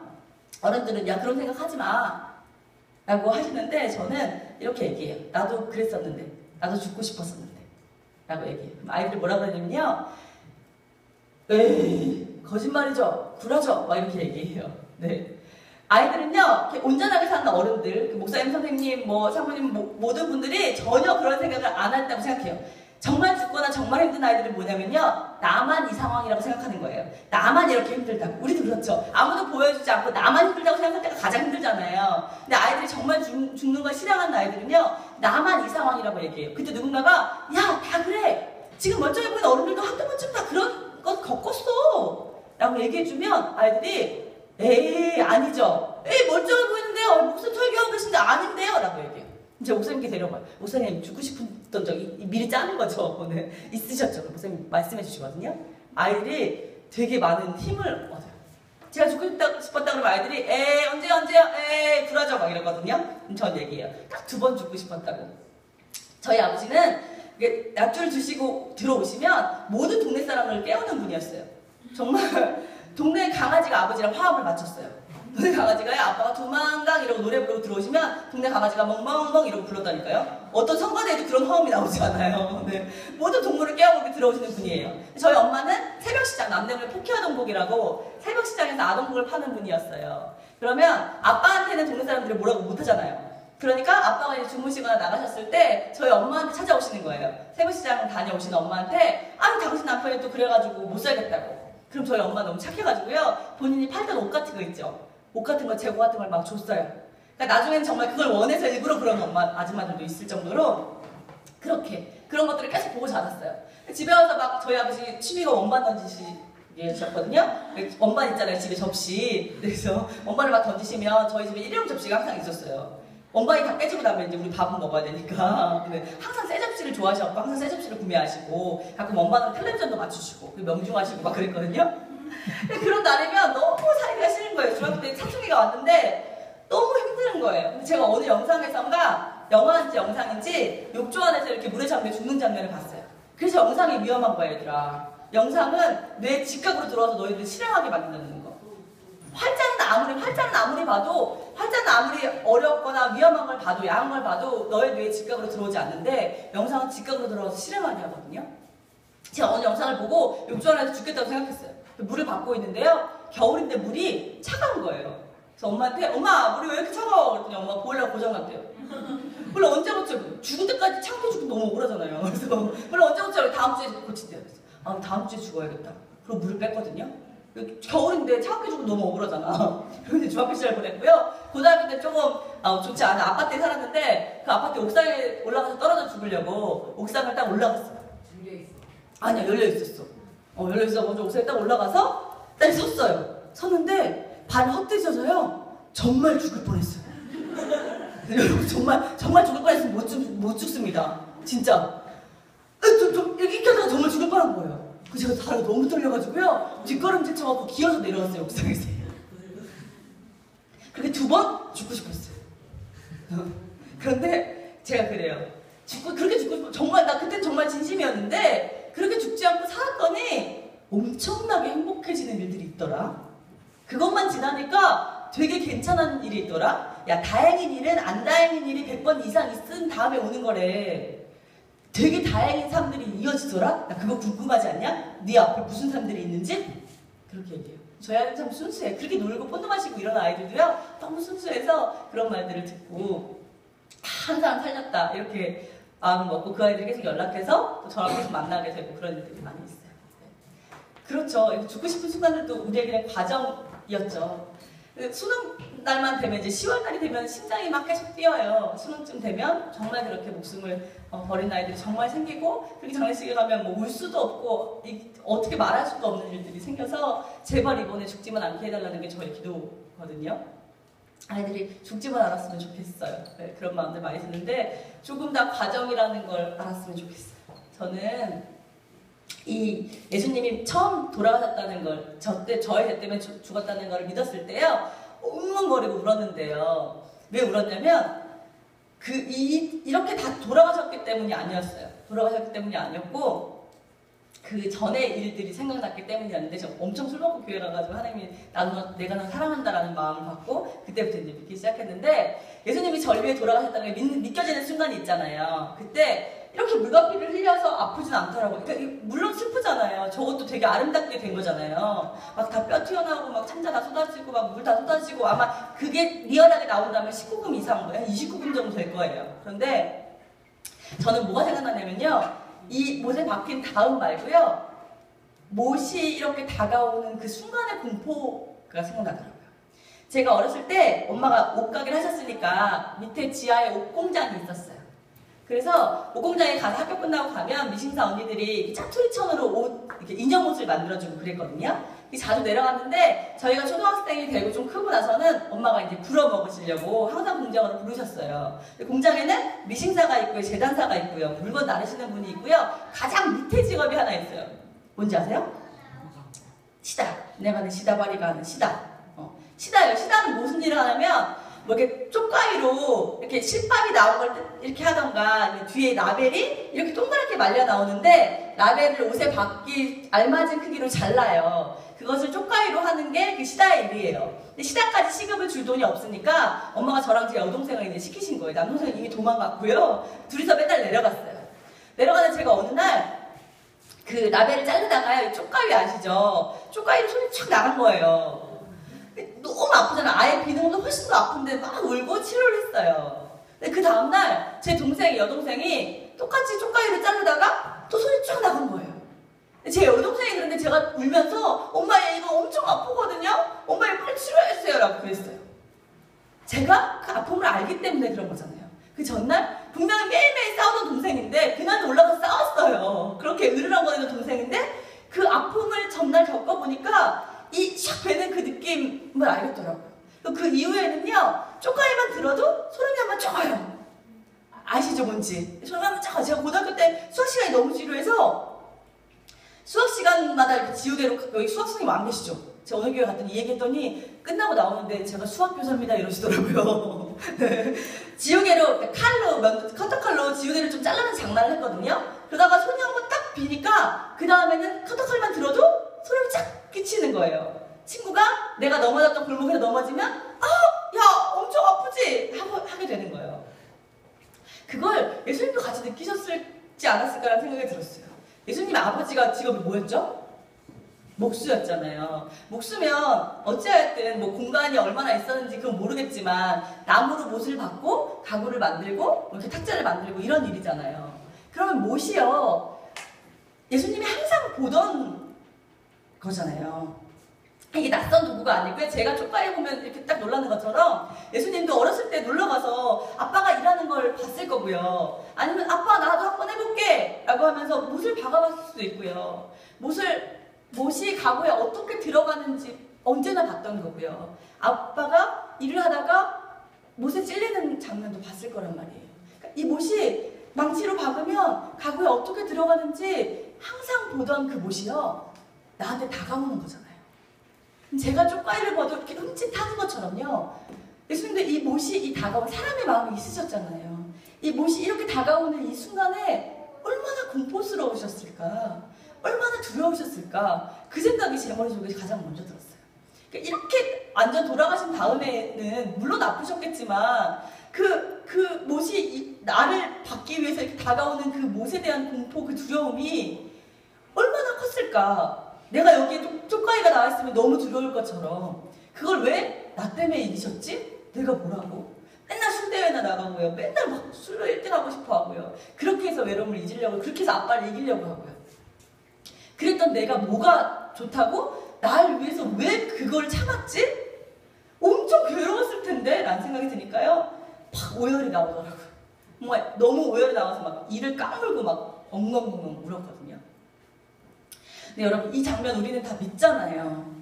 어른들은 야 그런 생각 하지 마 라고 하시는데 저는 이렇게 얘기해요. 나도 그랬었는데, 나도 죽고 싶었었는데 라고 얘기해요. 그럼 아이들이 뭐라고 하냐면요, 에이 거짓말이죠, 구라죠, 막 이렇게 얘기해요. 네. 아이들은요, 이렇게 온전하게 사는 어른들, 목사님, 선생님, 사모님, 모든 분들이 전혀 그런 생각을 안 한다고 생각해요. 정말 죽거나 정말 힘든 아이들은 뭐냐면요, 나만 이 상황이라고 생각하는 거예요. 나만 이렇게 힘들다고. 우리도 그렇죠. 아무도 보여주지 않고 나만 힘들다고 생각할 때가 가장 힘들잖아요. 근데 아이들이 정말 죽는 걸 싫어하는 아이들은요, 나만 이 상황이라고 얘기해요. 그때 누군가가 야, 다 그래, 지금 멀쩡해 보이는 어른들도 한두 번쯤 다 그런 거 겪었어 라고 얘기해주면 아이들이 에이 아니죠, 에이 멀쩡해 보이는데요, 목사님 설교하고 계신데 아닌데요 라고 얘기해요. 제 목사님께 데려가요. 목사님 죽고 싶었던 적이 미리 짜는 거죠. 네. 있으셨죠. 목사님 말씀해 주시거든요. 아이들이 되게 많은 힘을 얻어요. 제가 죽고 싶었다 그러면 아이들이 언제요? 불하죠 막 이러거든요. 전 얘기해요. 딱 2번 죽고 싶었다고. 저희 아버지는 약주를 드시고 들어오시면 모든 동네 사람을 깨우는 분이었어요. 정말 동네 강아지가 아버지랑 화합을 맞췄어요. 동네 강아지가 아빠가 도망강 이러고 노래 부르고 들어오시면 동네 강아지가 멍멍멍 이러고 불렀다니까요. 어떤 성가대에도 그런 화음이 나오지 않아요. 네. 모든 동물을 깨우고 들어오시는 분이에요. 저희 엄마는 새벽시장, 남대문 포키아동복이라고 새벽시장에서 아동복을 파는 분이었어요. 그러면 아빠한테는 동네 사람들이 뭐라고 못하잖아요. 그러니까 아빠가 이제 주무시거나 나가셨을 때 저희 엄마한테 찾아오시는 거예요. 새벽시장 다녀오시는 엄마한테 당신 남편이 또 그래가지고 못 살겠다고. 그럼 저희 엄마 너무 착해가지고요, 본인이 팔던 옷 같은 거 있죠, 옷 같은 거, 재고 같은 걸 막 줬어요. 그러니까 나중에는 정말 그걸 원해서 일부러 그런 아줌마들도 있을 정도로 그렇게 그런 것들을 계속 보고 자랐어요. 집에 와서 막 저희 아버지 취미가 원반 던지시거든요. 원반 있잖아요, 집에 접시. 그래서 원반을 막 던지시면 저희 집에 일회용 접시가 항상 있었어요. 원반이 다 깨지고 나면 이제 우리 밥은 먹어야 되니까. 근데 항상 새 접시를 좋아하셔서 항상 새 접시를 구매하시고, 가끔 원반은 텔레비전도 맞추시고 명중하시고 막 그랬거든요. 그런 날이면 너무 살기가 싫은 거예요. 중학교 때 사춘기가 왔는데 너무 힘든 거예요. 근데 제가 어느 영상에선가, 영화인지 영상인지 욕조 안에서 이렇게 물에 잠겨 죽는 장면을 봤어요. 그래서 영상이 위험한 거예요, 얘들아. 영상은 내 직각으로 들어와서 너희들 실행하게 만든다는 거. 활자는 아무리 봐도, 활자는 아무리 어렵거나 위험한 걸 봐도, 야한 걸 봐도 너의 뇌에 직각으로 들어오지 않는데, 영상은 직각으로 들어와서 실행하게 하거든요. 제가 어느 영상을 보고 욕조 안에서 죽겠다고 생각했어요. 물을 받고 있는데요, 겨울인데 물이 차가운 거예요. 그래서 엄마한테 엄마 물이 왜 이렇게 차가워? 그랬더니 엄마가 보일러가 고장났대요. 원래 언제 고쳐? 죽을 때까지 참고 죽으면 너무 억울하잖아요. 그래서 원래 언제 고쳐? 다음 주에 고친대요. 그래서 다음 주에 죽어야겠다. 그리고 물을 뺐거든요. 겨울인데 차갑게 죽으면 너무 억울하잖아. 그런데 중학교 시절 보냈고요. 고등학교 때 조금 좋지 않은 아파트에 살았는데, 그 아파트 옥상에 올라가서 떨어져 죽으려고 옥상을 딱 올라갔어요. 열려있어. 아니야, 열려있었어. 열려있어. 먼저 옥상에 딱 올라가서 딱 섰어요. 섰는데 발이 헛디뎌서요, 정말 죽을 뻔했어요. 여러분, 정말 죽을 뻔했으면 못 죽습니다. 진짜. 이렇게 하다가 정말 죽을 뻔한 거예요. 제가 다리가 너무 떨려가지고요, 뒷걸음질 쳐갖고 기어서 내려왔어요, 옥상에서. 그렇게 2번 죽고 싶었어요. 그런데 제가 그래요. 그렇게 죽고 싶어. 정말, 나 그땐 정말 진심이었는데, 그렇게 죽지 않고 살았더니 엄청나게 행복해지는 일들이 있더라. 그것만 지나니까 되게 괜찮은 일이 있더라. 야, 다행인 일은 안 다행인 일이 100번 이상 있은 다음에 오는 거래. 되게 다행인 삶들이 이어지더라? 나 그거 궁금하지 않냐? 네 앞에 무슨 삶들이 있는지? 그렇게 얘기해요. 저희 아이는 참 순수해. 그렇게 놀고 폰도 마시고 이런 아이들도요, 너무 순수해서 그런 말들을 듣고 한 사람 살렸다 이렇게 마음 먹고 그 아이들이 계속 연락해서 또 저랑 계속 만나게 되고 그런 일들이 많이 있어요. 네. 그렇죠. 죽고 싶은 순간들도 우리에게는 과정이었죠. 수능 날만 되면 이제 10월 달이 되면 심장이 막 계속 뛰어요. 수능쯤 되면 정말 그렇게 목숨을 버린 아이들이 정말 생기고, 그렇게 장례식에 가면 뭐 울 수도 없고 어떻게 말할 수도 없는 일들이 생겨서 제발 이번에 죽지만 않게 해달라는 게 저의 기도거든요. 아이들이 죽지만 않았으면 좋겠어요. 네, 그런 마음들 많이 드는데 조금 더 과정이라는 걸 알았으면 좋겠어요. 저는 이 예수님이 처음 돌아가셨다는 걸, 저의 죄 때문에 죽었다는 걸 믿었을 때요, 웅웅거리고 울었는데요. 왜 울었냐면 이렇게 다 돌아가셨기 때문이 아니었어요. 돌아가셨기 때문이 아니었고 그 전의 일들이 생각났기 때문이었는데, 저 엄청 술 먹고 교회 가가지고 하나님이 내가 너 사랑한다라는 마음을 받고 그때부터 이제 믿기 시작했는데, 예수님이 절 위해 돌아가셨다는 게 느껴지는 순간이 있잖아요. 그때 이렇게 물과피를 흘려서 아프진 않더라고요. 그러니까 물론 슬프잖아요. 저것도 되게 아름답게 된 거잖아요. 막 다 뼈 튀어나오고 막 찬자 다 쏟아지고 막 물 다 쏟아지고, 아마 그게 리얼하게 나온다면 19금 이상, 한 29금 정도 될 거예요. 그런데 저는 뭐가 생각나냐면요, 이 못에 박힌 다음 말고요, 못이 이렇게 다가오는 그 순간의 공포가 생각나더라고요. 제가 어렸을 때 엄마가 옷가게를 하셨으니까 밑에 지하에 옷 공장이 있었어요. 그래서 옷 공장에 가서 학교 끝나고 가면 미싱사 언니들이 짜투리천으로 이렇게 인형 옷을 만들어주고 그랬거든요. 자주 내려갔는데, 저희가 초등학생이 되고 좀 크고 나서는 엄마가 이제 불어 먹으시려고 항상 공장으로 부르셨어요. 공장에는 미싱사가 있고요, 재단사가 있고요, 물건 나르시는 분이 있고요, 가장 밑에 직업이 하나 있어요. 뭔지 아세요? 시다. 내가 하는 시다바리가 하는 시다. 시다예요. 시다는 무슨 일을 하냐면, 뭐 이렇게 쪽가위로 이렇게 실밥이 나온 걸 이렇게 하던가, 뒤에 라벨이 이렇게 동그랗게 말려 나오는데, 라벨을 옷에 받기 알맞은 크기로 잘라요. 그것을 쪽가위로 하는 게 그 시다의 일이에요. 근데 시다까지 시급을 줄 돈이 없으니까 엄마가 저랑 제 여동생을 이제 시키신 거예요. 남동생은 이미 도망갔고요. 둘이서 맨날 내려갔어요. 내려가는 제가 어느 날 그 라벨을 자르다가요, 쪽가위 아시죠? 쪽가위로 손이 촥 나간 거예요. 너무 아프잖아요. 아예 비는 것도 훨씬 더 아픈데 막 울고 치료를 했어요. 근데 그 다음날 제 여동생이 똑같이 쪽가위를 자르다가 또 손이 쫙 나간 거예요. 제 여동생이 그런데 제가 울면서 엄마 얘 이거 엄청 아프거든요? 엄마 얘 빨리 치료해주세요 라고 그랬어요. 제가 그 아픔을 알기 때문에 그런 거잖아요. 그 전날 분명히 매일매일 싸우던 동생인데 그날도 올라가서 싸웠어요. 그렇게 으르렁거리는 동생인데 그 아픔을 전날 겪어보니까 이 샥 배는 그 느낌을 알겠더라고요. 그 이후에는요, 쪽가위만 들어도 소름이 한번 쫙와요. 아시죠 뭔지? 소름이 한번 쫙 와요. 제가 고등학교 때 수학 시간이 너무 지루해서 수학 시간마다 이렇게 지우개로, 여기 수학 선생님 안 계시죠? 제가 어느 교회 갔더니 이 얘기했더니 끝나고 나오는데 제가 수학 교사입니다 이러시더라고요. 지우개로, 커터칼로 지우개를 좀 잘라는 장난을 했거든요. 그러다가 손이 한번 딱 비니까 그 다음에는 커터칼만 들어도 소름이 쫙 끼치는 거예요. 친구가 내가 넘어졌던 골목에서 넘어지면 야 엄청 아프지? 하게 되는 거예요. 그걸 예수님도 같이 느끼셨지 않았을까라는 생각이 들었어요. 예수님 아버지가 직업이 뭐였죠? 목수였잖아요. 목수면 어찌하였든 뭐 공간이 얼마나 있었는지 그건 모르겠지만 나무로 못을 받고 가구를 만들고 이렇게 탁자를 만들고 이런 일이잖아요. 그러면 못이요, 예수님이 항상 보던 거잖아요. 이게 낯선 도구가 아니고요. 제가 쪽가위 보면 이렇게 딱 놀라는 것처럼 예수님도 어렸을 때 놀러가서 아빠가 일하는 걸 봤을 거고요. 아니면 아빠 나도 한번 해볼게 라고 하면서 못을 박아봤을 수도 있고요. 못이 가구에 어떻게 들어가는지 언제나 봤던 거고요. 아빠가 일을 하다가 못에 찔리는 장면도 봤을 거란 말이에요. 그러니까 이 못이 망치로 박으면 가구에 어떻게 들어가는지 항상 보던 그 못이요, 나한테 다가오는 거잖아요. 제가 쪽가위를 봐도 이렇게 흠칫하는 것처럼요, 예수님도 이 못이, 이 다가온 사람의 마음이 있으셨잖아요. 이 못이 이렇게 다가오는 이 순간에 얼마나 공포스러우셨을까, 얼마나 두려우셨을까, 그 생각이 제 머릿속에 가장 먼저 들었어요. 그러니까 이렇게 완전 돌아가신 다음에는 물론 아프셨겠지만 그 못이 나를 받기 위해서 이렇게 다가오는 그 못에 대한 공포, 그 두려움이 얼마나 컸을까. 내가 여기에 쪽가위가 나와있으면 너무 두려울 것처럼 그걸 왜 나 때문에 이기셨지? 내가 뭐라고? 맨날 술대회나 나가고요. 맨날 막 술로 1등 하고 싶어 하고요. 그렇게 해서 외로움을 잊으려고, 그렇게 해서 아빠를 이기려고 하고요. 그랬던 내가 뭐가 좋다고? 날 위해서 왜 그걸 참았지? 온 라는 생각이 드니까요. 막 오열이 나오더라고요. 정말 너무 오열이 나와서 막 이를 까물고 막 엉엉엉엉 울었거든요. 근데 여러분 이 장면 우리는 다 믿잖아요.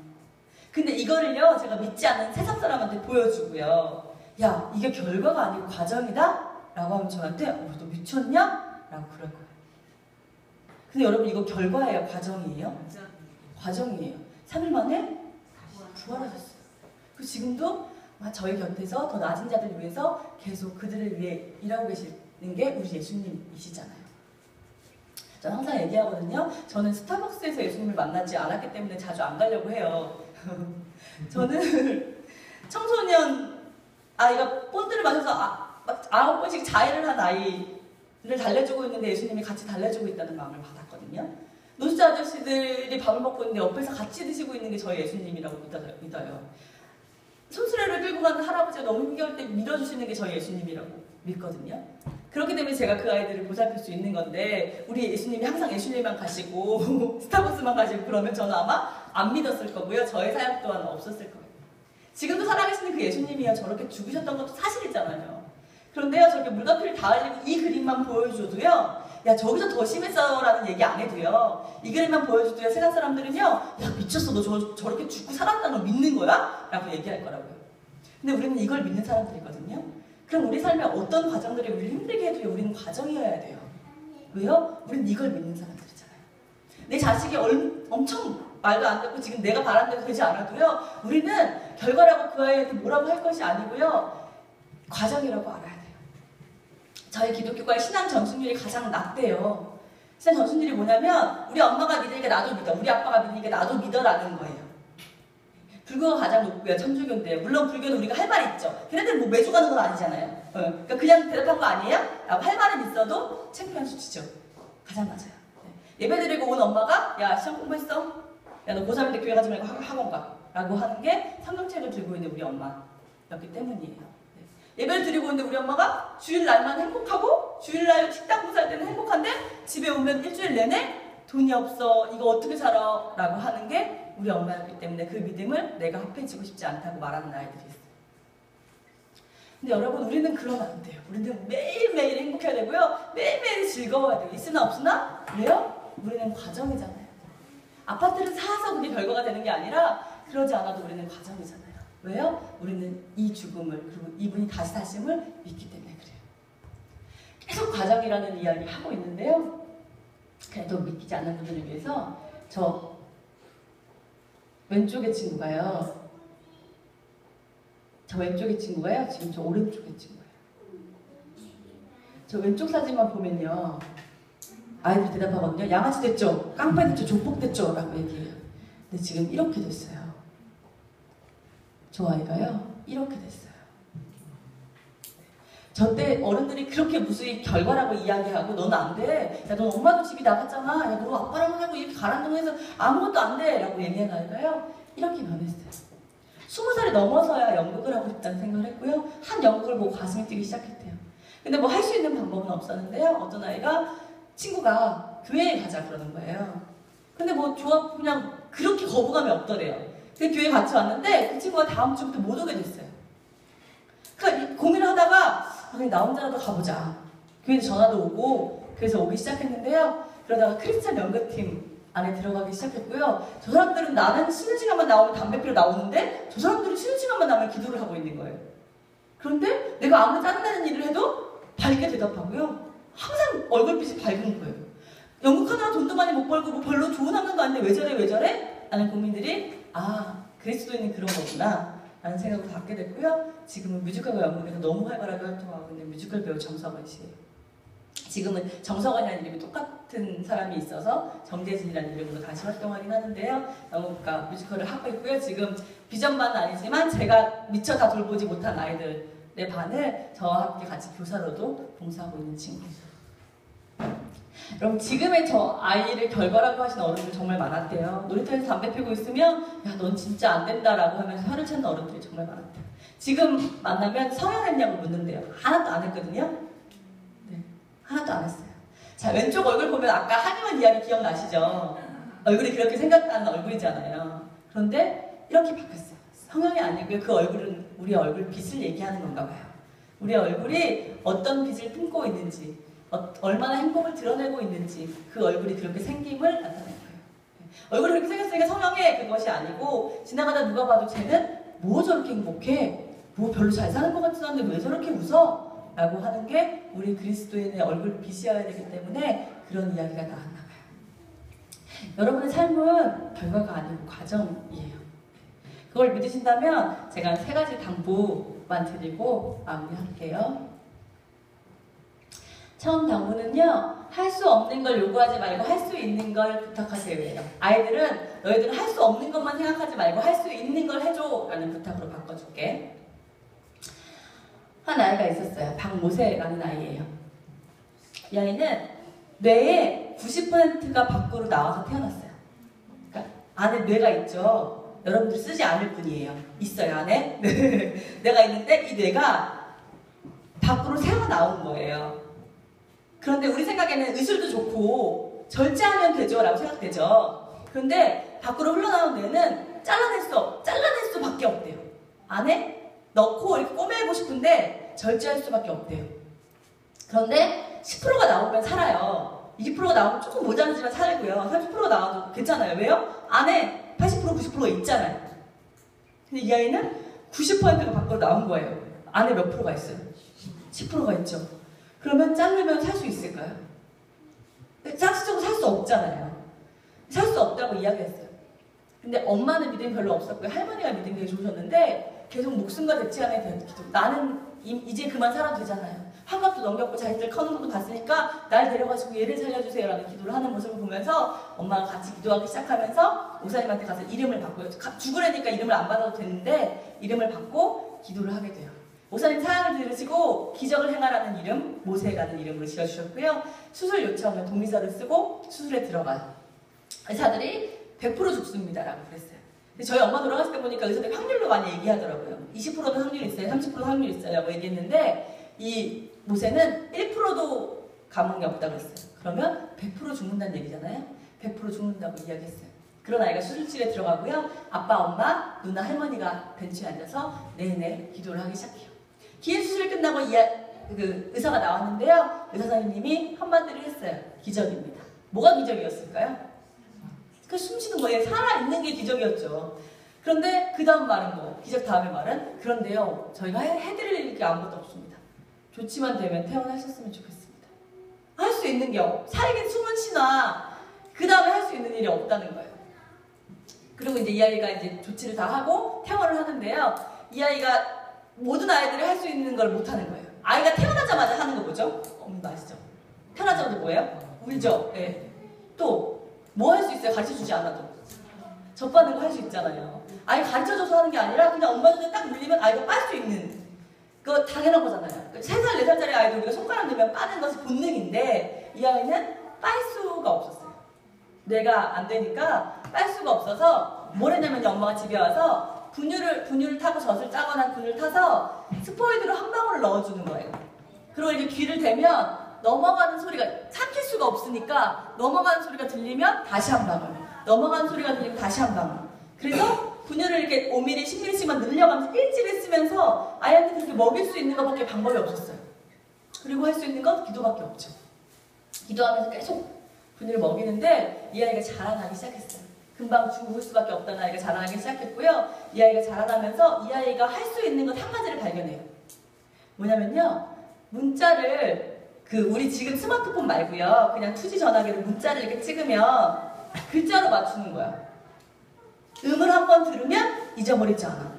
근데 이거를요 제가 믿지 않는 세상 사람한테 보여주고요. 야 이게 결과가 아니고 과정이다? 라고 하면 저한테 너 미쳤냐? 라고 그럴 거예요. 근데 여러분 이거 결과예요? 과정이에요? 과정이에요. 3일 만에 부활하셨어요. 그리고 지금도 저희 곁에서 더 낮은 자들을 위해서 계속 그들을 위해 일하고 계시는 게 우리 예수님이시잖아요. 저는 항상 얘기하거든요. 저는 스타벅스에서 예수님을 만나지 않았기 때문에 자주 안 가려고 해요. 저는 청소년 아이가 본드를 마셔서 9번씩 자해를 한 아이를 달래주고 있는데 예수님이 같이 달래주고 있다는 마음을 받았거든요. 노숙자 아저씨들이 밥을 먹고 있는데 옆에서 같이 드시고 있는 게 저희 예수님이라고 믿어요. 손수레를 끌고 가는 할아버지가 너무 힘겨울 때 밀어주시는 게 저희 예수님이라고 믿거든요. 그렇기 때문에 제가 그 아이들을 보살필 수 있는 건데 우리 예수님이 항상 예수님만 가시고 스타벅스만 가시고 그러면 저는 아마 안 믿었을 거고요. 저의 사역 또한 없었을 거예요. 지금도 살아계시는 그 예수님이요. 저렇게 죽으셨던 것도 사실이잖아요. 그런데요. 저렇게 물가피를 다 흘리고 이 그림만 보여줘도요. 야 저기서 더 심했어 라는 얘기 안 해도요. 이 그림만 보여줘도요. 세상 사람들은요. 야 미쳤어 너 저렇게 죽고 살았다는 거 믿는 거야? 라고 얘기할 거라고요. 근데 우리는 이걸 믿는 사람들이거든요. 그럼 우리 삶에 어떤 과정들이 우리를 힘들게 해도요. 우리는 과정이어야 돼요. 왜요? 우리는 이걸 믿는 사람들이잖아요. 내 자식이 엄청 말도 안 듣고 지금 내가 바란 대로 되지 않아도요. 우리는 결과라고 그 아이한테 뭐라고 할 것이 아니고요. 과정이라고 알아야 돼요. 저희 기독교과의 신앙 전순율이 가장 낮대요. 신앙 전순율이 뭐냐면 우리 엄마가 믿으니까 나도 믿어. 우리 아빠가 믿으니까 나도 믿어라는 거예요. 불교가 가장 높고요. 천주교인데 물론 불교는 우리가 할 말이 있죠. 걔네들 뭐 매주 가는 건 아니잖아요. 그러니까 그냥 대답한 거 아니에요? 라고 할 말은 있어도 창피한 수치죠. 가장 낮아요. 예배 드리고 온 엄마가 야 시험 공부했어? 야 너 고3인데 교회 가지 말고 학원 가 라고 하는 게 성경책을 들고 있는 우리 엄마였기 때문이에요. 예배를 드리고 있는데 우리 엄마가 주일날만 행복하고 주일날 식당 공사할 때는 행복한데 집에 오면 일주일 내내 돈이 없어 이거 어떻게 살아? 라고 하는 게 우리 엄마였기 때문에 그 믿음을 내가 합해지고 싶지 않다고 말하는 아이들이 있어요. 근데 여러분 우리는 그러면 안 돼요. 우리는 매일매일 행복해야 되고요. 매일매일 즐거워야 돼요. 있으나 없으나 왜요? 우리는 과정이잖아요. 아파트를 사서 그게 결과가 되는 게 아니라 그러지 않아도 우리는 과정이잖아요. 왜요? 우리는 이 죽음을 그리고 이분이 다시 사심을 믿기 때문에 그래요. 계속 과정이라는 이야기 하고 있는데요. 그래도 믿기지 않는 분들을 위해서 저 왼쪽의 친구가요. 지금 저 오른쪽의 친구예요. 저 왼쪽 사진만 보면요. 아이들이 대답하거든요. 양아치 됐죠? 깡패 됐죠? 조폭 됐죠? 라고 얘기해요. 근데 지금 이렇게 됐어요. 저 아이가요. 이렇게 됐어요. 저 때 어른들이 그렇게 무수히 결과라고 이야기하고 넌 안 돼. 야, 넌 엄마도 집이 나갔잖아. 야, 너 아빠랑 하고 이렇게 가란동해서 아무것도 안 돼. 라고 얘기한 아이가요. 이렇게 변했어요. 20살이 넘어서야 연극을 하고 싶다는 생각을 했고요. 한 연극을 보고 가슴이 뛰기 시작했대요. 근데 뭐 할 수 있는 방법은 없었는데요. 어떤 아이가 친구가 교회에 가자 그러는 거예요. 근데 뭐 그냥 그렇게 거부감이 없더래요. 근데 교회에 같이 왔는데 그 친구가 다음 주부터 못 오게 됐어요. 그러니까 고민을 하다가 그냥 나 혼자라도 가보자. 교회에 전화도 오고 그래서 오기 시작했는데요. 그러다가 크리스찬 연극팀 안에 들어가기 시작했고요. 저 사람들은 나는 쉬는 시간만 나오면 담배 피러 나오는데 저 사람들은 쉬는 시간만 나오면 기도를 하고 있는 거예요. 그런데 내가 아무리 짜증나는 일을 해도 밝게 대답하고요. 항상 얼굴빛이 밝은 거예요. 연극하느라 돈도 많이 못 벌고 뭐 별로 좋은 학년도 아닌데 왜 저래? 라는 고민들이 그리스도인은 그런 거구나 라는 생각을 갖게 됐고요. 지금은 뮤지컬과 연극에서 너무 활발하게 활동하고 있는 뮤지컬 배우 정석원 씨예요. 지금은 정석원이라는 이름이 똑같은 사람이 있어서 정재진이라는 이름으로 다시 활동하긴 하는데요. 연극과 뮤지컬을 하고 있고요. 지금 비전반은 아니지만 제가 미처 다 돌보지 못한 아이들의 반을 저와 함께 같이 교사로도 봉사하고 있는 친구예요. 여러분 지금의 저 아이를 결과라고 하시는 어른들 정말 많았대요. 놀이터에서 담배 피우고 있으면 야 넌 진짜 안 된다라고 하면서 혀를 찾는 어른들이 정말 많았대요. 지금 만나면 성형했냐고 묻는데요. 하나도 안 했거든요. 네, 하나도 안 했어요. 자 왼쪽 얼굴 보면 아까 한의원 이야기 기억나시죠? 얼굴이 그렇게 생각나는 얼굴이잖아요. 그런데 이렇게 바뀌었어요. 성형이 아니고요. 그 얼굴은 우리 얼굴 빛을 얘기하는 건가 봐요. 우리 얼굴이 어떤 빛을 품고 있는지, 얼마나 행복을 드러내고 있는지 그 얼굴이 그렇게 생김을 나타내는 거예요. 얼굴이 그렇게 생겼으니까 성형의 그것이 아니고 지나가다 누가 봐도 쟤는 뭐 저렇게 행복해? 뭐 별로 잘 사는 것 같지도 않은데 왜 저렇게 웃어? 라고 하는 게 우리 그리스도인의 얼굴 빛이어야 되기 때문에 그런 이야기가 나왔나 봐요. 여러분의 삶은 결과가 아니고 과정이에요. 그걸 믿으신다면 제가 3가지 당부만 드리고 마무리할게요. 처음 당부는요. 할 수 없는 걸 요구하지 말고 할 수 있는 걸 부탁하세요예요. 아이들은 너희들은 할 수 없는 것만 생각하지 말고 할 수 있는 걸 해줘 라는 부탁으로 바꿔줄게. 한 아이가 있었어요. 박모세라는 아이예요. 이 아이는 뇌의 90%가 밖으로 나와서 태어났어요. 그러니까 안에 뇌가 있죠. 여러분들 쓰지 않을 뿐이에요. 있어요, 안에? 뇌가 있는데 이 뇌가 밖으로 새어 나온 거예요. 그런데 우리 생각에는 의술도 좋고 절제하면 되죠 라고 생각되죠. 그런데 밖으로 흘러나온 뇌는 잘라낼 수밖에 없대요. 안에 넣고 이렇게 꼬매고 싶은데 절제할 수밖에 없대요. 그런데 10%가 나오면 살아요. 20%가 나오면 조금 모자라지만 살고요. 30%가 나와도 괜찮아요. 왜요? 안에 80%, 90%가 있잖아요. 근데 이 아이는 90%가 밖으로 나온 거예요. 안에 몇 프로가 있어요? 10%가 있죠. 그러면 자르면 살 수 있을까요? 짝수적으로 살 수 없잖아요. 살 수 없다고 이야기했어요. 근데 엄마는 믿음이 별로 없었고요. 할머니가 믿음이 되게 좋으셨는데 계속 목숨과 대치하며 기도. 나는 이제 그만 살아도 되잖아요. 환갑도 넘겼고 자기들 커는 것도 봤으니까 날 데려가시고 얘를 살려주세요 라는 기도를 하는 모습을 보면서 엄마가 같이 기도하기 시작하면서 목사님한테 가서 이름을 바꿔요. 죽으려니까 이름을 안 받아도 되는데 이름을 받고 기도를 하게 돼요. 목사님 사랑을 들으시고 기적을 행하라는 이름, 모세라는 이름으로 지어주셨고요. 수술 요청은 동의서를 쓰고 수술에 들어가요. 의사들이 100% 죽습니다 라고 그랬어요. 근데 저희 엄마 돌아갔을 때 보니까 의사들이 확률로 많이 얘기하더라고요. 20%는 확률이 있어요. 30%는 확률이 있어요 라고 얘기했는데 이 모세는 1%도 감흥이 없다고 했어요. 그러면 100% 죽는다는 얘기잖아요. 100% 죽는다고 이야기했어요. 그런 아이가 수술실에 들어가고요. 아빠, 엄마, 누나, 할머니가 벤치에 앉아서 내내 기도를 하기 시작해요. 긴 수술이 끝나고 의사가 나왔는데요. 의사 선생님이 한마디를 했어요. 기적입니다. 뭐가 기적이었을까요? 그 숨쉬는 거예요. 살아있는 게 기적이었죠. 그런데 그 다음 말은 뭐? 기적 다음의 말은? 그런데요. 저희가 해드릴 게 아무것도 없습니다. 좋지만 되면 퇴원하셨으면 좋겠습니다. 할 수 있는 게 살긴 숨은 쉬나 그 다음에 할 수 있는 일이 없다는 거예요. 그리고 이제 이 아이가 이제 조치를 다 하고 퇴원을 하는데요. 이 아이가 모든 아이들이 할 수 있는 걸 못하는 거예요. 아이가 태어나자마자 하는 거 뭐죠? 엄마 아시죠? 태어나자마자 뭐예요? 울죠. 네. 또 뭐 할 수 있어요? 가르쳐주지 않아도. 접하는 거 할 수 있잖아요. 아이 가르쳐줘서 하는 게 아니라 그냥 엄마 손에 딱 물리면 아이가 빨 수 있는 그거 당연한 거잖아요. 3살, 4살짜리 아이도 우리가 손가락 넣으면 빠는 것이 본능인데 이 아이는 빨 수가 없었어요. 뇌가 안 되니까 빨 수가 없어서 뭘 했냐면 엄마가 집에 와서 분유를 타고 젖을 짜거나 분유를 타서 스포이드로 한 방울을 넣어주는 거예요. 그리고 이렇게 귀를 대면 넘어가는 소리가 삼킬 수가 없으니까 넘어가는 소리가 들리면 다시 한 방울, 넘어가는 소리가 들리면 다시 한 방울. 그래서 분유를 이렇게 5mm, 10mm씩만 늘려가면서 일지를 쓰면서 아이한테 그렇게 먹일 수 있는 것밖에 방법이 없었어요. 그리고 할 수 있는 건 기도밖에 없죠. 기도하면서 계속 분유를 먹이는데 이 아이가 자라나기 시작했어요. 금방 죽을 수밖에 없다는 아이가 자라나기 시작했고요. 이 아이가 자라나면서 이 아이가 할 수 있는 것 한 가지를 발견해요. 뭐냐면요. 문자를 우리 지금 스마트폰 말고요. 그냥 투지 전화기로 문자를 이렇게 찍으면 글자로 맞추는 거야. 음을 한번 들으면 잊어버리지 않아.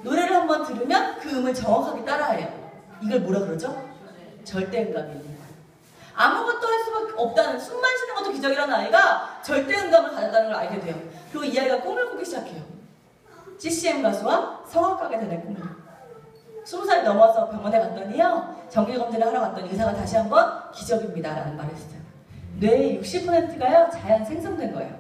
노래를 한번 들으면 그 음을 정확하게 따라해요. 이걸 뭐라 그러죠? 절대음감이 있는 거예요. 아무것도 할 수밖에 없다는, 숨만 쉬는 것도 기적이라는 아이가 절대음감을 가졌다는 걸 알게 돼요. 그리고 이 아이가 꿈을 꾸기 시작해요. CCM 가수와 성악가가 되는 꿈을. 20살이 넘어서 병원에 갔더니요. 정기검진을 하러 갔더니 의사가 다시 한번 기적입니다 라는 말을 했어요. 뇌의 60%가요. 자연 생성된 거예요.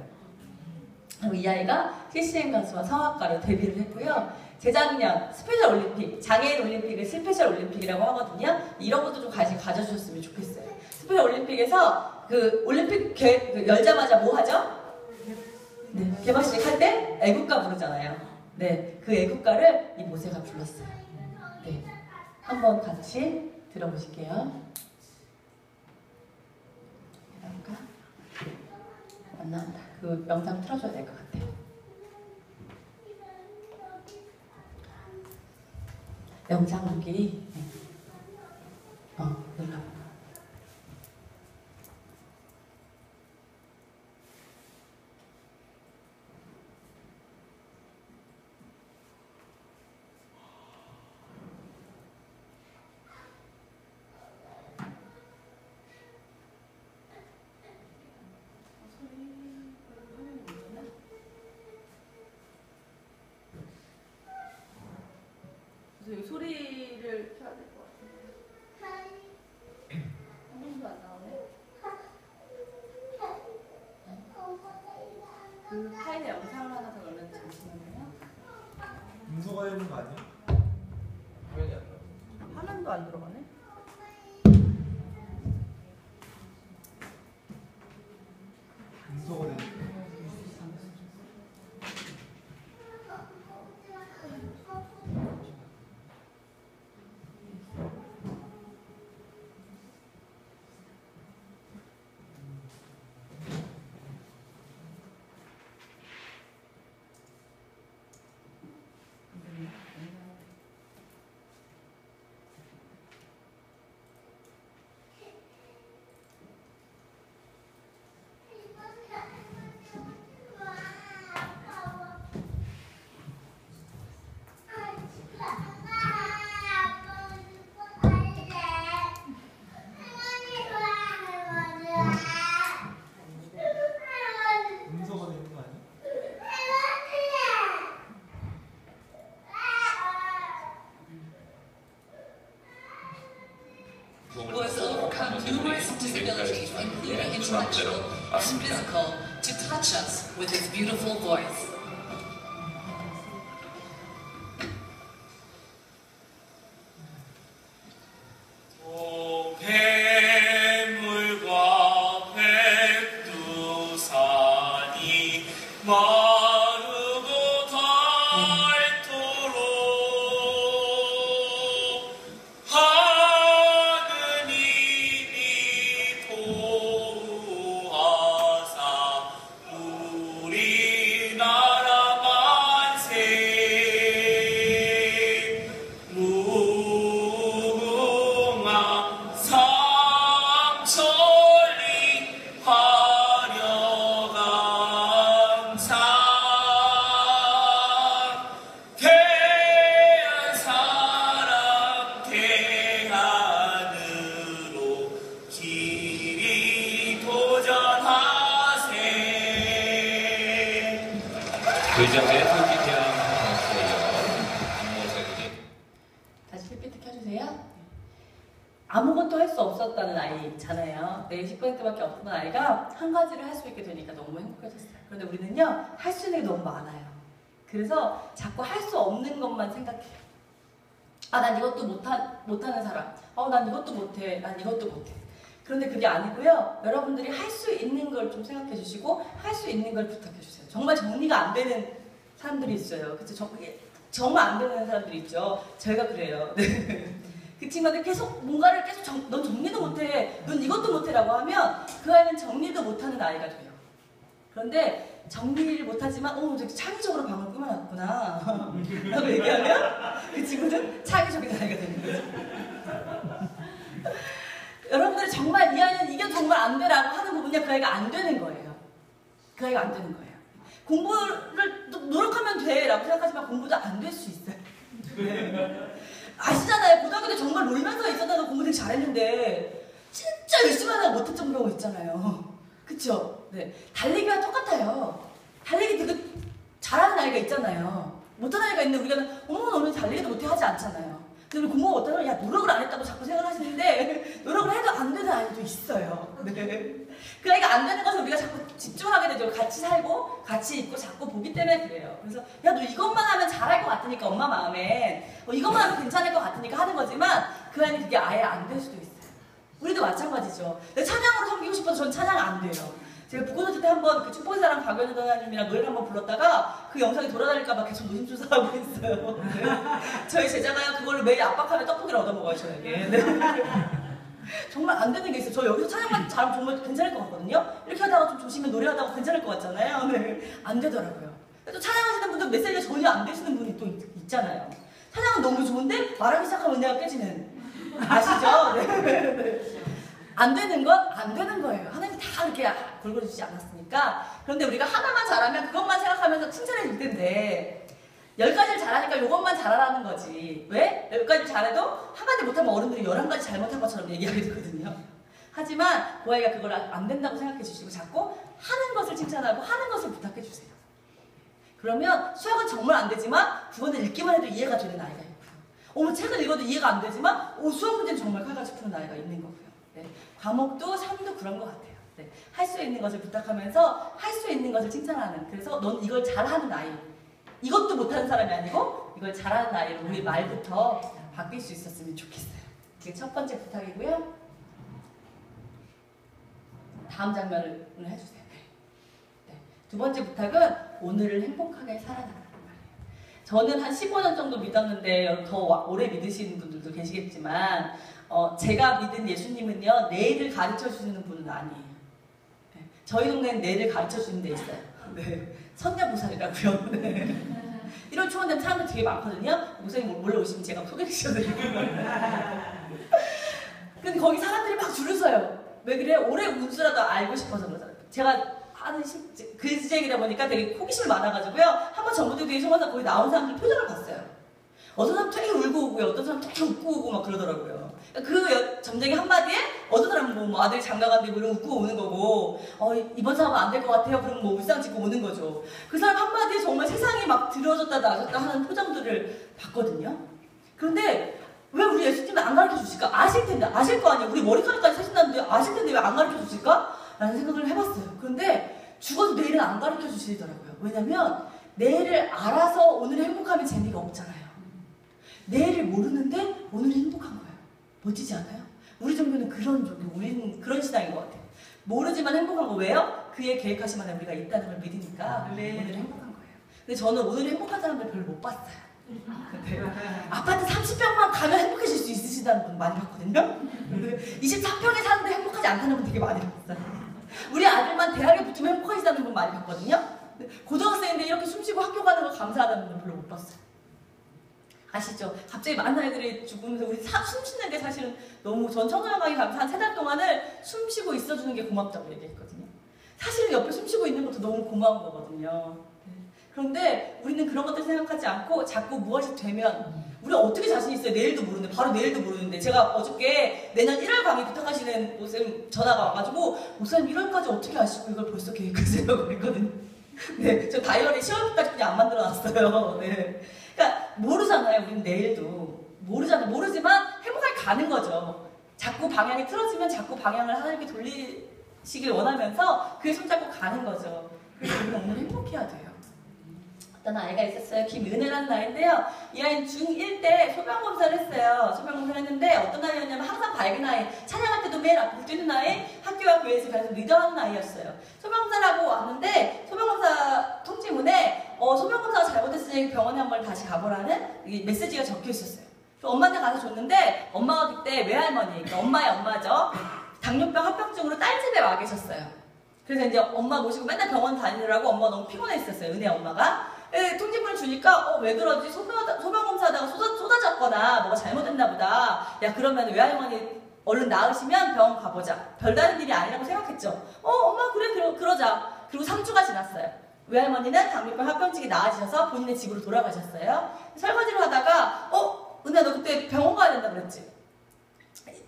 그리고 이 아이가 CCM 가수와 성악가로 데뷔를 했고요. 재작년 스페셜 올림픽, 장애인 올림픽을 스페셜 올림픽이라고 하거든요. 이런 것도 좀 가져주셨으면 좋겠어요. 스페셜 올림픽에서 올림픽 열자마자 뭐 하죠? 네, 개막식 할 때 애국가 부르잖아요. 네, 그 애국가를 이 모세가 불렀어요. 네, 한번 같이 들어보실게요. 안 나온다. 그 영상 틀어줘야 될 것 같아요. 영상 보기. 눌러. 그래서 소리를 켜야 될 것 같은데. 한 번도 안 나오네. 그 파일에 영상을 하나 더 넣는데 잠시만요. 문서가 있는 거 아니야? 화면이 안 나와. 화면도 안 들어가네. 문서가 되는 거. Was overcome numerous disabilities, including intellectual and physical, to touch us with his beautiful voice. 다시 PPT 켜주세요. 아무것도 할 수 없었다는 아이잖아요. 10%밖에 없던 아이가 한 가지를 할 수 있게 되니까 너무 행복해졌어요. 그런데 우리는요, 할 수 있는 게 너무 많아요. 그래서 자꾸 할 수 없는 것만 생각해요. 아, 난 이것도 못하는 사람. 난 이것도 못해. 난 이것도 못해. 그런데 그게 아니고요. 여러분들이 할 수 있는 걸 좀 생각해 주시고 할 수 있는 걸 부탁해 주세요. 정말 정리가 안 되는 사람들이 있어요. 그쵸? 정말 안 되는 사람들이 있죠. 제가 그래요. 네. 그 친구한테 계속 뭔가를 계속 넌 정리도 못해. 넌 이것도 못해라고 하면 그 아이는 정리도 못하는 아이가 돼요. 그런데 정리를 못하지만 되게 창의적으로 방을 꾸며놨구나 라고 얘기하면 그 친구는 창의적인 아이가 되는 거죠. 여러분들이 정말 이 아이는 이게 정말 안 되라고 하는 부분이 그 아이가 안 되는 거예요. 그 아이가 안 되는 거예요. 공부를 노력하면 돼 라고 생각하지만 공부도 안 될 수 있어요. 네. 아시잖아요. 고등학교 때 정말 놀면서 있었다가 공부 되게 잘했는데 진짜 열심히 하다가 못했던 경우 있잖아요. 그쵸? 네. 달리기와 똑같아요. 달리기 되게 잘하는 아이가 있잖아요. 못하는 아이가 있는데 우리가 너는 달리기도 못해 하지 않잖아요. 근데 우리 공부가 못하면 노력을 안 했다고 자꾸 생각하시는데 노력을 해도 안 되는 아이도 있어요. 네. 그 아이가 안 되는 것을 우리가 자꾸 집중하게 되죠. 같이 살고 같이 있고 자꾸 보기 때문에 그래요. 그래서 야, 너 이것만 하면 잘할 것 같으니까 엄마 마음엔 이것만 하면 괜찮을 것 같으니까 하는 거지만 그 아이는 그게 아예 안 될 수도 있어요. 우리도 마찬가지죠. 내 찬양으로 섬기고 싶어서 전 찬양 안 돼요. 제가 북콘서트 때 한번 그 축복의 사랑 박연우 도사님이랑 노래를 한번 불렀다가 그 영상이 돌아다닐까봐 계속 노심초사하고 있어요. 네. 저희 제자가요 그걸로 매일 압박하면 떡볶이를 얻어먹어요 저에게. 네. 정말 안 되는 게 있어요. 저 여기서 찬양만 잘하면 정말 괜찮을 것 같거든요. 이렇게 하다가 좀 조심히 노래하다가 괜찮을 것 같잖아요. 네. 안 되더라고요. 또 찬양하시는 분들 메시지가 전혀 안 되시는 분이 또 있잖아요. 찬양은 너무 좋은데 말하기 시작하면 은혜가 깨지는. 아시죠? 네. 안 되는 건 안 되는 거예요. 하나님이 다 이렇게 골고루 주지 않았으니까. 그런데 우리가 하나만 잘하면 그것만 생각하면서 칭찬해 줄 텐데 10가지를 잘하니까 이것만 잘하라는 거지. 왜? 10가지 잘해도 한 가지 못하면 어른들이 11가지 잘못한 것처럼 얘기하게 되거든요. 하지만 그 아이가 그걸 안 된다고 생각해 주시고 자꾸 하는 것을 칭찬하고 하는 것을 부탁해 주세요. 그러면 수학은 정말 안 되지만 국어는 읽기만 해도 이해가 되는 아이가 있고요. 책을 읽어도 이해가 안 되지만 수학 문제는 정말 칼같이 푸는 아이가 있는 거고요. 네. 과목도 삶도 그런 것 같아요. 네. 할 수 있는 것을 부탁하면서 할 수 있는 것을 칭찬하는. 그래서 넌 이걸 잘하는 아이. 이것도 못하는 사람이 아니고 이걸 잘하는 아이로 우리 말부터 바뀔 수 있었으면 좋겠어요. 이게 첫 번째 부탁이고요. 다음 장면을 해주세요. 네. 두 번째 부탁은 오늘을 행복하게 살아나가는 말이에요. 저는 한 15년 정도 믿었는데 더 오래 믿으시는 분들도 계시겠지만 제가 믿은 예수님은요 내일을 가르쳐주시는 분은 아니에요. 네. 저희 동네는 내일을 가르쳐주는 데 있어요. 네. 선녀보살이라고요. 네. 이런 초원된 사람들 되게 많거든요. 목사님 몰래 오시면 제가 소개시켜드릴게요. 근데 거기 사람들이 막 줄을 서요. 왜 그래? 올해 운수라도 알고 싶어서 그러잖아요. 제가 하는 글쟁이다 보니까 되게 호기심이 많아가지고요. 한번 전부터 뒤에 소문나 거기 나온 사람들 표정을 봤어요. 어떤 사람 되게 울고 오고요. 어떤 사람 되게 웃고 오고 막 그러더라고요. 그 점쟁이 한마디에 어떤 사람은 뭐 아들이 장가간데 뭐 이런 웃고 오는 거고 이번 사람은 안 될 것 같아요. 그럼 뭐 울상 찍고 오는 거죠. 그 사람 한마디에 정말 세상이 막 들어졌다 놔졌다 하는 표정들을 봤거든요. 그런데 왜 우리 예수님은 안 가르쳐 주실까? 아실 텐데 아실 거 아니에요. 우리 머리카락까지 사신다는데 아실 텐데 왜 안 가르쳐 주실까? 라는 생각을 해봤어요. 그런데 죽어도 내일은 안 가르쳐 주시더라고요. 왜냐면 내일을 알아서 오늘의 행복함이 재미가 없잖아요. 내일을 모르는데 오늘이 행복한 거예요. 멋지지 않아요? 우리 종교는 그런 종교, 우리는 그런 신앙인 것 같아요. 모르지만 행복한 거 왜요? 그의 계획하신 안에 우리가 있다는 걸 믿으니까 오늘 행복한 거예요. 근데 저는 오늘 행복한 사람들 별로 못 봤어요. 네. 아파트 30평만 가면 행복해질 수 있으시다는 분 많이 봤거든요. 23평에 사는데 행복하지 않다는 분 되게 많이 봤어요. 우리 아들만 대학에 붙으면 행복하시다는 분 많이 봤거든요. 고등학생인데 이렇게 숨쉬고 학교 가는 거 감사하다는 분 별로 못 봤어요. 아시죠? 갑자기 많은 아이들이 죽으면서 우리 숨 쉬는 게 사실은 너무 전 청소년강의 감사 한 3달 동안을 숨 쉬고 있어주는 게 고맙다고 얘기했거든요. 사실은 옆에 숨 쉬고 있는 것도 너무 고마운 거거든요. 그런데 우리는 그런 것들 생각하지 않고 자꾸 무엇이 되면 우리 어떻게 자신 있어요? 내일도 모르는데 바로 내일도 모르는데 제가 어저께 내년 1월 강의 부탁하시는 목사님 전화가 와가지고 목사님 1월까지 어떻게 아시고 이걸 벌써 계획하세요? 그랬거든요. 네, 저 다이어리 10월까지 그냥 안 만들어놨어요. 네. 그러니까 모르잖아요. 우리는 내일도 모르잖아요. 모르지만 행복하게 가는 거죠. 자꾸 방향이 틀어지면 자꾸 방향을 하나님께 돌리시길 원하면서 그에 손잡고 가는 거죠. 그래서 우리는 오늘 행복해야 돼요. 어떤 아이가 있었어요. 김은혜라는 아이인데요. 이 아이는 중1 때 소변검사를 했어요. 소변검사를 했는데 어떤 아이였냐면 항상 밝은 아이, 찬양할 때도 매일 앞으로 뛰는 아이, 학교와 교회에서 계속 리더하는 아이였어요. 소변검사를 하고 왔는데 소변검사 통지문에 소변검사가 잘못했으니 병원에 한번 다시 가보라는 메시지가 적혀 있었어요. 엄마한테 가서 줬는데 엄마가 그때 외할머니, 그러니까 엄마의 엄마죠. 당뇨병 합병증으로 딸집에 와 계셨어요. 그래서 이제 엄마 모시고 맨날 병원 다니느라고 엄마가 너무 피곤했었어요. 은혜 엄마가. 통지문을 주니까 왜 그러지? 소변검사하다가 쏟아졌거나 뭐가 잘못됐나 보다. 야 그러면 외할머니 얼른 나으시면 병원 가보자. 별다른 일이 아니라고 생각했죠. 엄마 그래 그러자. 그리고 3주가 지났어요. 외할머니는 당뇨병 합병증이 나아지셔서 본인의 집으로 돌아가셨어요. 설거지를 하다가 은혜야 너 그때 병원 가야 된다 그랬지?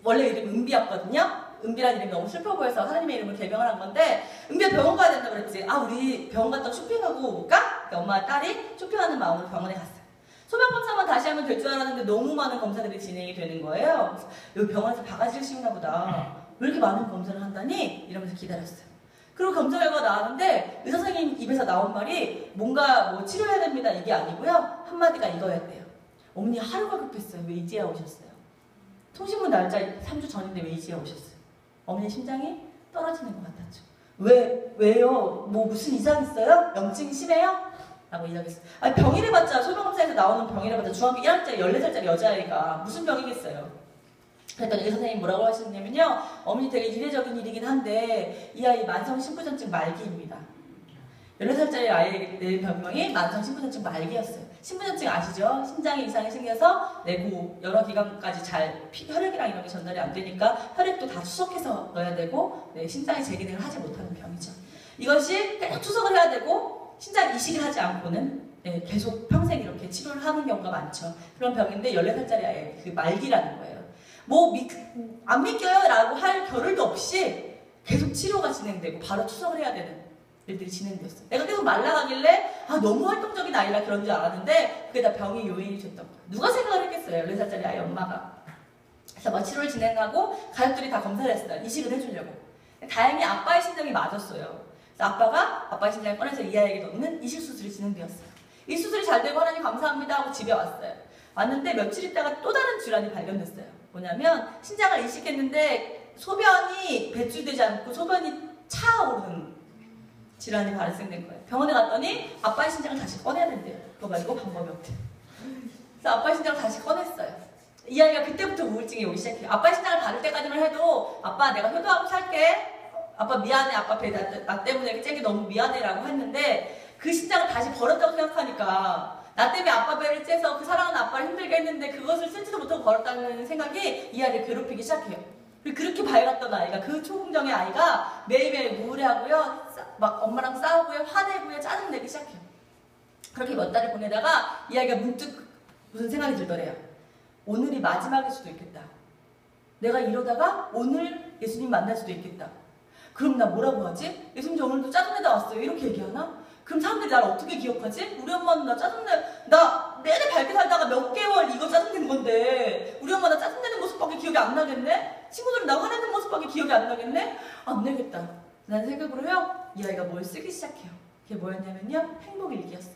원래 이름이 은비였거든요. 은비라는 이름이 너무 슬퍼 보여서 하나님의 이름을 개명을 한 건데 은비야 병원 가야 된다 그랬지. 우리 병원 갔다가 쇼핑하고 올까? 그러니까 엄마와 딸이 쇼핑하는 마음으로 병원에 갔어요. 소변검사만 다시 하면 될 줄 알았는데 너무 많은 검사들이 진행이 되는 거예요. 그래서 여기 병원에서 바가지를 씌우나 보다. 왜 이렇게 많은 검사를 한다니? 이러면서 기다렸어요. 그리고 검사 결과가 나왔는데 의사 선생님 입에서 나온 말이 뭔가 뭐 치료해야 됩니다 이게 아니고요. 한마디가 이거였대요. 어머니 하루가 급했어요. 왜 이제야 오셨어요? 통신문 날짜 3주 전인데 왜 이제야 오셨어요? 어머니 심장이 떨어지는 것 같았죠. 왜요? 뭐 무슨 이상 있어요? 염증이 심해요? 라고 이야기했어요. 아니, 병이래봤자, 소변검사에서 나오는 병이래봤자 중학교 1학년짜리 14살짜리 여자아이가 무슨 병이겠어요? 그랬더니 의사 선생님이 뭐라고 하셨냐면요. 어머니 되게 이례적인 일이긴 한데 이 아이 만성 심부전증 말기입니다. 14살짜리 아이의 병명이 만성 심부전증 말기였어요. 심부전증 아시죠? 심장에 이상이 생겨서 내고 여러 기관까지 잘 혈액이랑 이런 게 전달이 안 되니까 혈액도 다 투석해서 넣어야 되고 심장이 재기능을 하지 못하는 병이죠. 이것이 계속 투석을 해야 되고 심장 이식을 하지 않고는 계속 평생 이렇게 치료를 하는 경우가 많죠. 그런 병인데 14살짜리 아이 그 말기라는 거예요. 뭐 안 믿겨요 라고 할 겨를도 없이 계속 치료가 진행되고 바로 투석을 해야 되는 일들이 진행됐어요. 내가 계속 말라가길래 너무 활동적인 아이라 그런 줄 알았는데 그게 다 병의 요인이 됐던 거예요. 누가 생각을 했겠어요. 14살짜리 아이 엄마가. 그래서 막 치료를 진행하고 가족들이 다 검사를 했어요. 이식을 해주려고. 다행히 아빠의 심장이 맞았어요. 그래서 아빠가 아빠의 심장을 꺼내서 이 아이에게 넣는 이식 수술이 진행되었어요. 이 수술이 잘 되고 하나님 감사합니다 하고 집에 왔어요. 왔는데 며칠 있다가 또 다른 질환이 발견됐어요. 뭐냐면 신장을 이식했는데 소변이 배출되지 않고 소변이 차오르는 질환이 발생된 거예요. 병원에 갔더니 아빠의 신장을 다시 꺼내야 된대요. 그거 말고 방법이 없대요. 그래서 아빠의 신장을 다시 꺼냈어요. 이 아이가 그때부터 우울증이 오기 시작해요. 아빠의 신장을 받을 때까지만 해도 아빠 내가 효도하고 살게. 아빠 미안해. 아빠 배 나 때문에 이렇게 째게 너무 미안해 라고 했는데 그 신장을 다시 버렸다고 생각하니까 나 때문에 아빠 배를 째서 그 사랑하는 아빠를 힘들게 했는데 그것을 쓰지도 못하고 버렸다는 생각이 이 아이를 괴롭히기 시작해요. 그렇게 밝았던 아이가 그 초긍정의 아이가 매일매일 우울해하고요. 막 엄마랑 싸우고요. 화내고요. 짜증내기 시작해요. 그렇게 몇 달을 보내다가 이 아이가 문득 무슨 생각이 들더래요. 오늘이 마지막일 수도 있겠다. 내가 이러다가 오늘 예수님 만날 수도 있겠다. 그럼 나 뭐라고 하지? 예수님 저 오늘도 짜증내다 왔어요. 이렇게 얘기하나? 그럼 사람들이 나를 어떻게 기억하지? 우리 엄마는 나 내내 밝게 살다가 몇 개월 이거 짜증낸 건데 우리 엄마 나 짜증내는 모습밖에 기억이 안 나겠네? 친구들은 나 화내는 모습밖에 기억이 안 나겠네? 안 되겠다. 라는 생각으로요. 이 아이가 뭘 쓰기 시작해요. 그게 뭐였냐면요. 행복 일기였어요.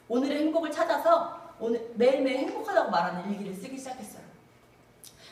오늘의 행복을 찾아서 오늘 매일매일 행복하다고 말하는 일기를 쓰기 시작했어요.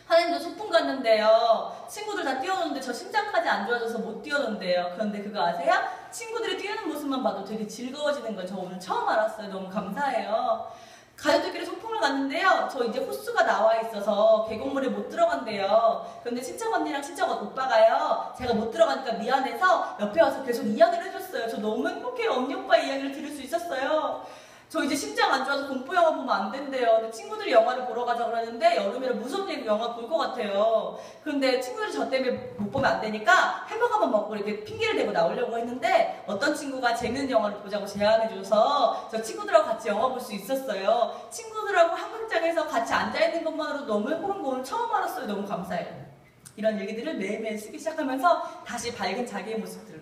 하나님도 소풍 갔는데요. 친구들 다 뛰어노는데 저 심장까지 안 좋아져서 못 뛰어논대요. 그런데 그거 아세요? 친구들이 뛰는 모습만 봐도 되게 즐거워지는 걸 저 오늘 처음 알았어요. 너무 감사해요. 가족들끼리 소풍을 갔는데요. 저 이제 호수가 나와 있어서 계곡물에 못 들어간대요. 그런데 친척 언니랑 친척 오빠가요. 제가 못 들어가니까 미안해서 옆에 와서 계속 이야기를 해줬어요. 저 너무 행복해요. 언니 오빠 이야기를 들을 수 있었어요. 저 이제 심장 안 좋아서 공포 영화 보면 안 된대요. 근데 친구들이 영화를 보러 가자고 그러는데 여름이라 무섭게 영화 볼 것 같아요. 그런데 친구들이 저 때문에 못 보면 안 되니까 햄버거만 먹고 이렇게 핑계를 대고 나오려고 했는데 어떤 친구가 재밌는 영화를 보자고 제안해줘서 저 친구들하고 같이 영화 볼 수 있었어요. 친구들하고 한국장에서 같이 앉아있는 것만으로도 너무 행복한 거 오늘 처음 알았어요. 너무 감사해요. 이런 얘기들을 매일매일 쓰기 시작하면서 다시 밝은 자기의 모습들로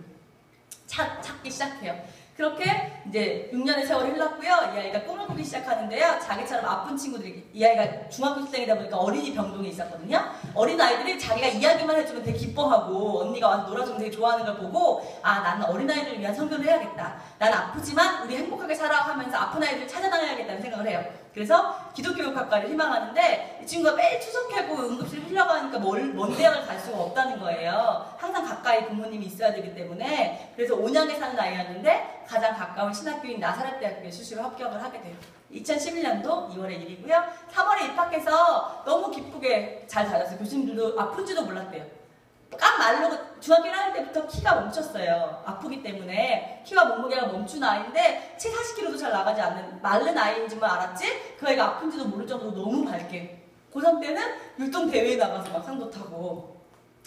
찾기 시작해요. 그렇게 이제 6년의 세월이 흘렀고요. 이 아이가 꿈을 꾸기 시작하는데요. 자기처럼 아픈 친구들이, 이 아이가 중학교 학생이다 보니까 어린이 병동에 있었거든요. 어린 아이들이 자기가 이야기만 해주면 되게 기뻐하고 언니가 와서 놀아주면 되게 좋아하는 걸 보고 나는 어린아이들을 위한 선교를 해야겠다. 난 아프지만 우리 행복하게 살아 하면서 아픈 아이들을 찾아다녀야겠다는 생각을 해요. 그래서 기독교육학과를 희망하는데 이 친구가 매일 투석하고 응급실 흘러가니까 먼 대학을 갈 수가 없다는 거예요. 항상 가까이 부모님이 있어야 되기 때문에. 그래서 온양에 사는 아이였는데 가장 가까운 신학교인 나사렛대학교에 수시로 합격을 하게 돼요. 2011년도 2월의 일이고요. 3월에 입학해서 너무 기쁘게 잘 다녔어요. 교수님들도 아픈지도 몰랐대요. 깜 마르고 중학교 1학년 때부터 키가 멈췄어요. 아프기 때문에 키와 몸무게가 멈춘 아이인데 40kg도 잘 나가지 않는 마른 아이인 줄만 알았지 그 아이가 아픈지도 모를 정도로 너무 밝게 고3 때는 율동 대회에 나가서 막 상도 타고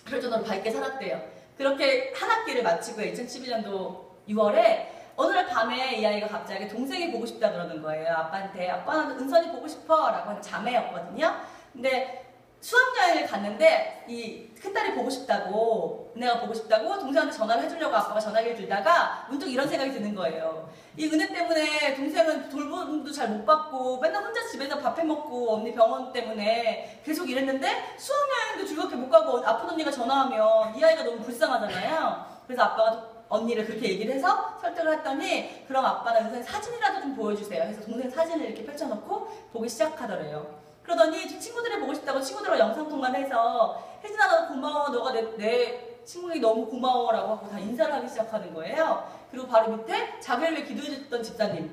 그럴 정도로 밝게 살았대요. 그렇게 한 학기를 마치고 2011년도 6월에 어느 날 밤에 이 아이가 갑자기 동생이 보고 싶다 그러는 거예요. 아빠한테 아빠는 은선이 보고 싶어 라고 하는 자매였거든요. 근데 수학여행을 갔는데 이 큰딸이 보고 싶다고 은혜가 보고 싶다고 동생한테 전화를 해주려고 아빠가 전화기를 들다가 문득 이런 생각이 드는 거예요. 이 은혜 때문에 동생은 돌봄도 잘 못 받고 맨날 혼자 집에서 밥 해먹고 언니 병원 때문에 계속 이랬는데 수학여행도 즐겁게 못 가고 아픈 언니가 전화하면 이 아이가 너무 불쌍하잖아요. 그래서 아빠가 언니를 그렇게 얘기를 해서 설득을 했더니 그럼 아빠는 은선이 사진이라도 좀 보여주세요 해서 동생 사진을 이렇게 펼쳐놓고 보기 시작하더래요. 그러더니 친구들이 보고 싶다고 친구들과 영상통화를 해서 혜진아 너 고마워. 너가 내 친구에게 너무 고마워라고 하고 다 인사를 하기 시작하는 거예요. 그리고 바로 밑에 자기를 위해 기도해줬던 집사님,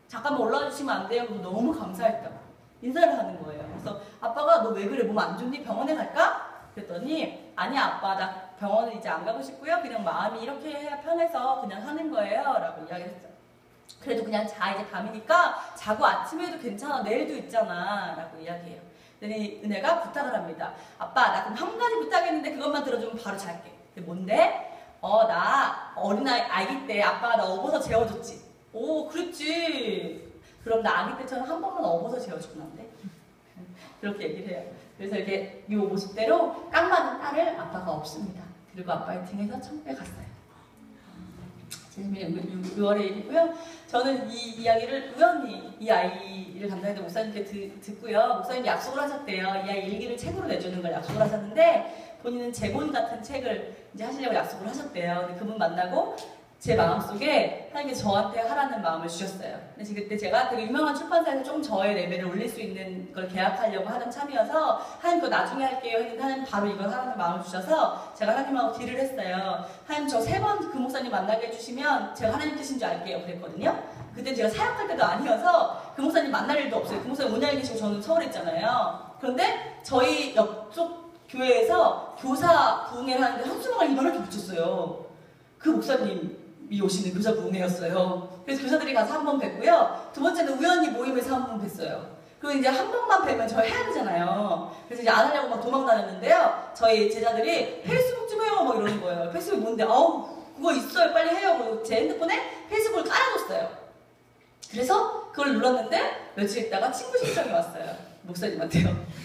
잠깐만 올라와 주시면 안 돼요? 그래서 너무 감사했다고 인사를 하는 거예요. 그래서 아빠가 너 왜 그래? 몸 안 좋니? 병원에 갈까? 그랬더니 아니야 아빠 나 병원은 이제 안 가고 싶고요. 그냥 마음이 이렇게 해야 편해서 그냥 하는 거예요. 라고 이야기를 했어요. 그래도 그냥 자 이제 밤이니까 자고 아침에도 괜찮아. 내일도 있잖아. 라고 이야기해요. 그랬더니 은혜가 부탁을 합니다. 아빠 나 그럼 한 가지 부탁했는데 그것만 들어주면 바로 잘게. 근데 뭔데? 나 어린아이 아기 때 아빠가 나 업어서 재워줬지. 오 그랬지. 그럼 나 아기 때처럼 한 번만 업어서 재워주면 안 돼? 그렇게 얘기를 해요. 그래서 이렇게 요 모습대로 깡맞은 딸을 아빠가 없습니다. 그리고 아빠의 등에서 천국에 갔어요. 지금 6월의 일이고요. 저는 이 이야기를 우연히 이 아이를 담당했던 목사님께 듣고요. 목사님이 약속을 하셨대요. 이 아이 일기를 책으로 내주는 걸 약속을 하셨는데 본인은 제본 같은 책을 이제 하시려고 약속을 하셨대요. 근데 그분 만나고 제 마음속에 하나님께서 저한테 하라는 마음을 주셨어요. 근데 그때 제가 되게 유명한 출판사에서 좀 저의 레벨을 올릴 수 있는 걸 계약하려고 하는 참이어서 하나님 그거 나중에 할게요 했는데 하나님 바로 이걸 하라는 마음을 주셔서 제가 하나님하고 딜을 했어요. 하나님 저 3번 그 목사님 만나게 해주시면 제가 하나님 뜻인 줄 알게요 그랬거든요. 그때 제가 사역할 때도 아니어서 그 목사님 만날 일도 없어요. 그 목사님 온양에 계시고 저는 서울에 있잖아요. 그런데 저희 옆쪽 교회에서 교사 부흥회를 하는데 한수막을 이렇게 붙였어요. 그 목사님이 오시는 교사 부흥회였어요. 그래서 교사들이 가서 한 번 뵙고요. 두 번째는 우연히 모임에서 한 번 뵀어요. 그리고 이제 한 번만 뵈면 저 해야 되잖아요. 그래서 이제 안 하려고 막 도망 다녔는데요. 저희 제자들이 페이스북 좀 해요 막 이러는 거예요. 페이스북이 뭔데? 그거 있어요. 빨리 해요. 그리고 제 핸드폰에 페이스북을 깔아줬어요. 그래서 그걸 눌렀는데 며칠 있다가 친구 신청이 왔어요. 목사님한테요.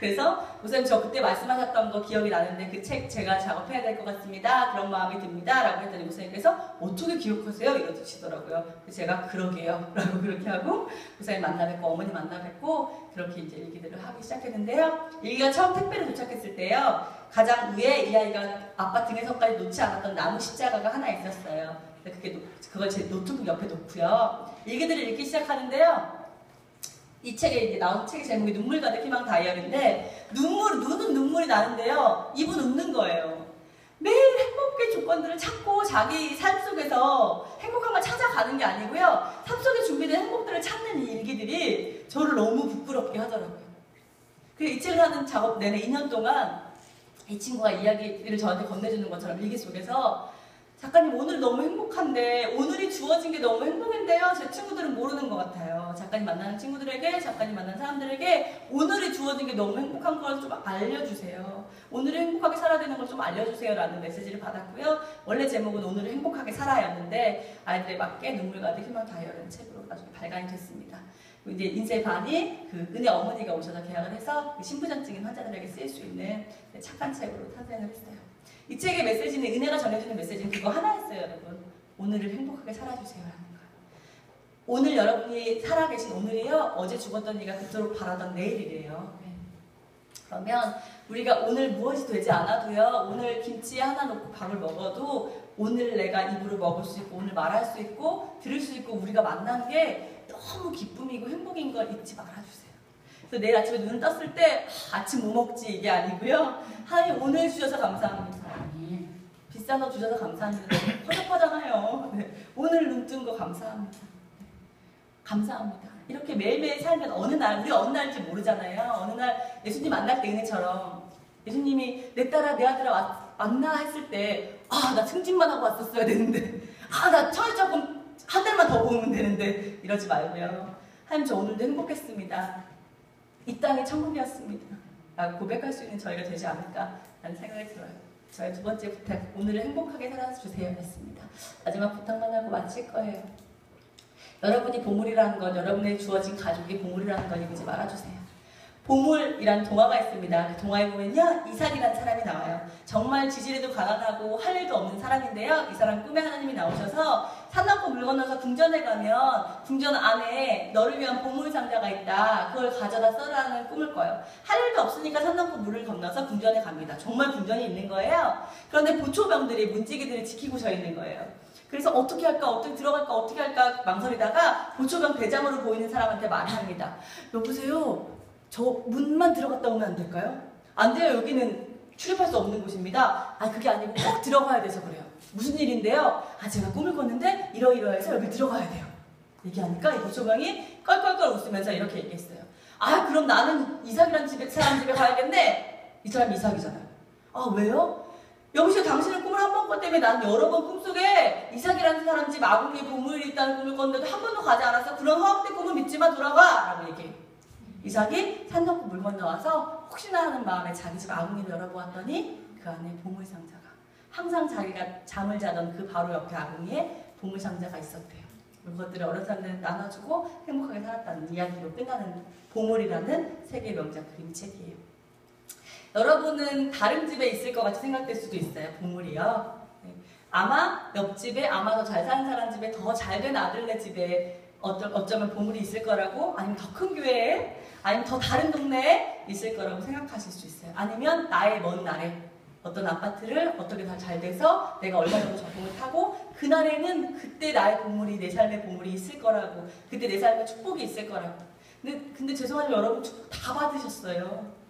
그래서 목사님 저 그때 말씀하셨던 거 기억이 나는데 그 책 제가 작업해야 될 것 같습니다. 그런 마음이 듭니다. 라고 했더니 목사님께서 어떻게 기억하세요? 이러시더라고요. 그래서 제가 그러게요. 라고 그렇게 하고 목사님 만나 뵙고 어머니 만나 뵙고 그렇게 이제 일기들을 하기 시작했는데요. 일기가 처음 택배로 도착했을 때요. 가장 위에 이 아이가 아빠 등에서까지 놓지 않았던 나무 십자가가 하나 있었어요. 그걸 제 노트북 옆에 놓고요. 일기들을 읽기 시작하는데요. 이 책에 이제 나온 책의 제목이 눈물 가득 희망 다이어리인데 눈은 눈물이 나는데요. 입은 웃는 거예요. 매일 행복의 조건들을 찾고 자기 삶 속에서 행복한 걸 찾아가는 게 아니고요. 삶 속에 준비된 행복들을 찾는 이 일기들이 저를 너무 부끄럽게 하더라고요. 그래서 이 책을 하는 작업 내내 2년 동안 이 친구가 이야기를 저한테 건네주는 것처럼 일기 속에서 작가님 오늘 너무 행복한데 오늘이 주어진 게 너무 행복인데요. 제 친구들은 모르는 것 같아요. 작가님 만나는 친구들에게 작가님 만나는 사람들에게 오늘이 주어진 게 너무 행복한 걸 좀 알려주세요. 오늘을 행복하게 살아야 되는 걸 좀 알려주세요 라는 메시지를 받았고요. 원래 제목은 오늘을 행복하게 살아였는데 아이들에 맞게 눈물 가득 희망 다이어리라는 책으로 나중에 발간이 됐습니다. 이제 인쇄 반이 그 은혜 어머니가 오셔서 계약을 해서 그 심부전증인 환자들에게 쓰일 수 있는 착한 책으로 탄생을 했어요. 이 책의 메시지는 은혜가 전해주는 메시지는 그거 하나였어요, 여러분. 오늘을 행복하게 살아주세요라는 거예요. 오늘 여러분이 살아계신 오늘이요. 어제 죽었던 이가 그토록 바라던 내일이래요. 그러면 우리가 오늘 무엇이 되지 않아도요. 오늘 김치 하나 놓고 밥을 먹어도 오늘 내가 입으로 먹을 수 있고 오늘 말할 수 있고 들을 수 있고 우리가 만난 게 너무 기쁨이고 행복인 걸 잊지 말아주세요. 그래서 내일 아침에 눈을 떴을 때 아침 뭐 먹지 이게 아니고요. 하나님 오늘 주셔서 감사합니다. 비싼 거 주셔서 감사합니다. 허접하잖아요. 네. 오늘 눈 뜬 거 감사합니다. 감사합니다. 이렇게 매일매일 살면 어느 날 우리 어느 날인지 모르잖아요. 어느 날 예수님 만날 때 은혜처럼 예수님이 내 딸아 내 아들아 만나 했을 때 나 승진만 하고 왔었어야 되는데 나 조금 한 달만 더 보면 되는데 이러지 말고요. 하나님 저 오늘도 행복했습니다. 이 땅이 천국이었습니다. 라고 고백할 수 있는 저희가 되지 않을까 라는 생각이 들어요. 저의 두 번째 부탁, 오늘을 행복하게 살아주세요 했습니다. 마지막 부탁만 하고 마칠 거예요. 여러분이 보물이라는 건 여러분의 주어진 가족이 보물이라는 걸 잊지 말아주세요. 보물이라는 동화가 있습니다. 그 동화에 보면요. 이삭이라는 사람이 나와요. 정말 지지리도 가난하고 할 일도 없는 사람인데요. 이 사람 꿈에 하나님이 나오셔서 산 넘고 물 건너서 궁전에 가면 궁전 안에 너를 위한 보물 상자가 있다. 그걸 가져다 써라는 꿈을 꿔요. 할 일도 없으니까 산 넘고 물을 건너서 궁전에 갑니다. 정말 궁전이 있는 거예요. 그런데 보초병들이 문지기들이 지키고 서 있는 거예요. 그래서 어떻게 할까 어떻게 들어갈까 어떻게 할까 망설이다가 보초병 대장으로 보이는 사람한테 말합니다. 여보세요. 저 문만 들어갔다 오면 안 될까요? 안 돼요. 여기는 출입할 수 없는 곳입니다. 아 그게 아니고 꼭 들어가야 돼서 그래요. 무슨 일인데요? 아 제가 꿈을 꿨는데 이러이러해서 여기 들어가야 돼요. 얘기하니까 이 보초병이 껄껄껄 웃으면서 이렇게 얘기했어요. 아 그럼 나는 이삭이라는 사람 집에 가야겠네. 이 사람이 이삭이잖아요. 아 왜요? 여기서 당신의 꿈을 한 번 꿨기 때문에 나는 여러 번 꿈속에 이삭이라는 사람 집 아궁이에 보물이 있다는 꿈을 꿨는데도 한 번도 가지 않아서 그런 허황된 꿈은 믿지마 돌아가 라고 얘기해요. 이삭이 산 넘고 물 건너와서 혹시나 하는 마음에 자기 집 아궁이를 열어보았더니 그 안에 보물상자가 항상 자기가 잠을 자던 그 바로 옆에 아궁이에 보물상자가 있었대요. 그것들을 어렸을 때 나눠주고 행복하게 살았다는 이야기로 끝나는 보물이라는 세계의 명작 그림책이에요. 여러분은 다른 집에 있을 것 같이 생각될 수도 있어요. 보물이요. 아마 옆집에 아마 더 잘 사는 사람 집에 더 잘된 아들네 집에 어쩌면 보물이 있을 거라고 아니면 더 큰 교회에 아니면 더 다른 동네에 있을 거라고 생각하실 수 있어요. 아니면 나의 먼 날에 어떤 아파트를 어떻게 다 잘 돼서 내가 얼마 정도 적금을 타고 그날에는 그때 나의 보물이 내 삶의 보물이 있을 거라고 그때 내 삶의 축복이 있을 거라고 근데 죄송하지만 여러분 축복 다 받으셨어요.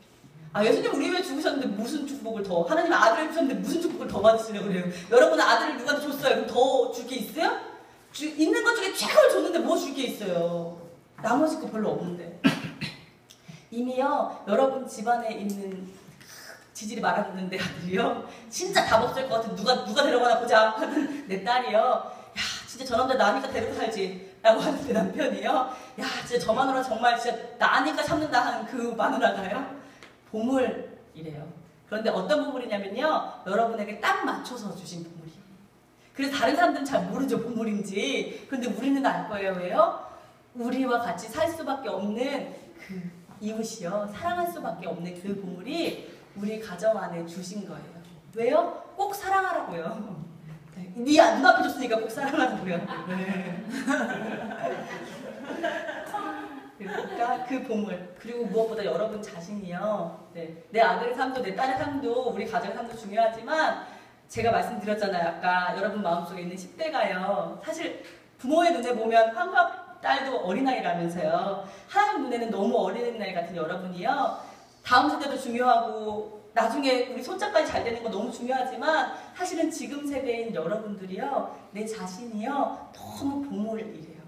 아 예수님 우리 왜 죽으셨는데 무슨 축복을 더 하나님 아들을 주셨는데 무슨 축복을 더 받으시려고 그래요. 여러분은 아들을 누구한테 줬어요? 그럼 더 줄 게 있어요? 있는 것 중에 최고를 줬는데 뭐 줄 게 있어요. 나머지 거 별로 없는데 이미요 여러분 집안에 있는 지질이 말하는 내 아들이요 진짜 답 없을 것 같은 누가 데려가나 보자 하는 내 딸이요 야 진짜 저 남자 나니까 데리고 살지 라고 하는 내 남편이요 야 진짜 저 마누라 정말 진짜 나니까 참는다 하는 그 마누라가요 보물이래요. 그런데 어떤 보물이냐면요 여러분에게 딱 맞춰서 주신 보물이에요. 그래서 다른 사람들은 잘 모르죠 보물인지. 그런데 우리는 알 거예요. 왜요? 우리와 같이 살 수밖에 없는 그 이웃이요 사랑할 수밖에 없는 그 보물이 우리 가정 안에 주신 거예요. 왜요? 꼭 사랑하라고요. 네 눈앞에 줬으니까 꼭 사랑하라고요. 네. 그러니까 그 보물 그리고 무엇보다 여러분 자신이요. 네. 내 아들의 삶도 내 딸의 삶도 우리 가정의 삶도 중요하지만 제가 말씀드렸잖아요. 아까 여러분 마음속에 있는 10대가요. 사실 부모의 눈에 보면 환갑 딸도 어린아이라면서요. 하나님 눈에는 너무 어린아이 같은 여러분이요. 다음 세대도 중요하고 나중에 우리 손자까지 잘 되는 거 너무 중요하지만 사실은 지금 세대인 여러분들이요. 내 자신이요. 너무 보물이래요.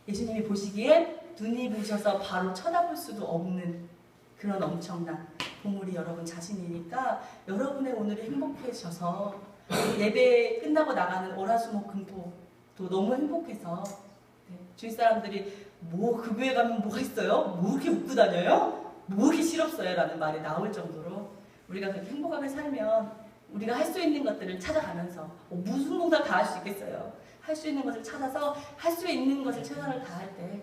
예수님이 보시기에 눈이 부셔서 바로 쳐다볼 수도 없는 그런 엄청난 보물이 여러분 자신이니까 여러분의 오늘이 행복해져서 예배 끝나고 나가는 월화수목금토도 너무 행복해서 네, 주위 사람들이 뭐 그 교회 가면 뭐가 있어요? 뭐 이렇게 웃고 다녀요? 뭐 이렇게 실없어요? 라는 말이 나올 정도로 우리가 그렇게 행복하게 살면 우리가 할 수 있는 것들을 찾아가면서 무슨 봉사를 다 할 수 있겠어요. 할 수 있는 것을 찾아서 할 수 있는 것을 최선을 다할 때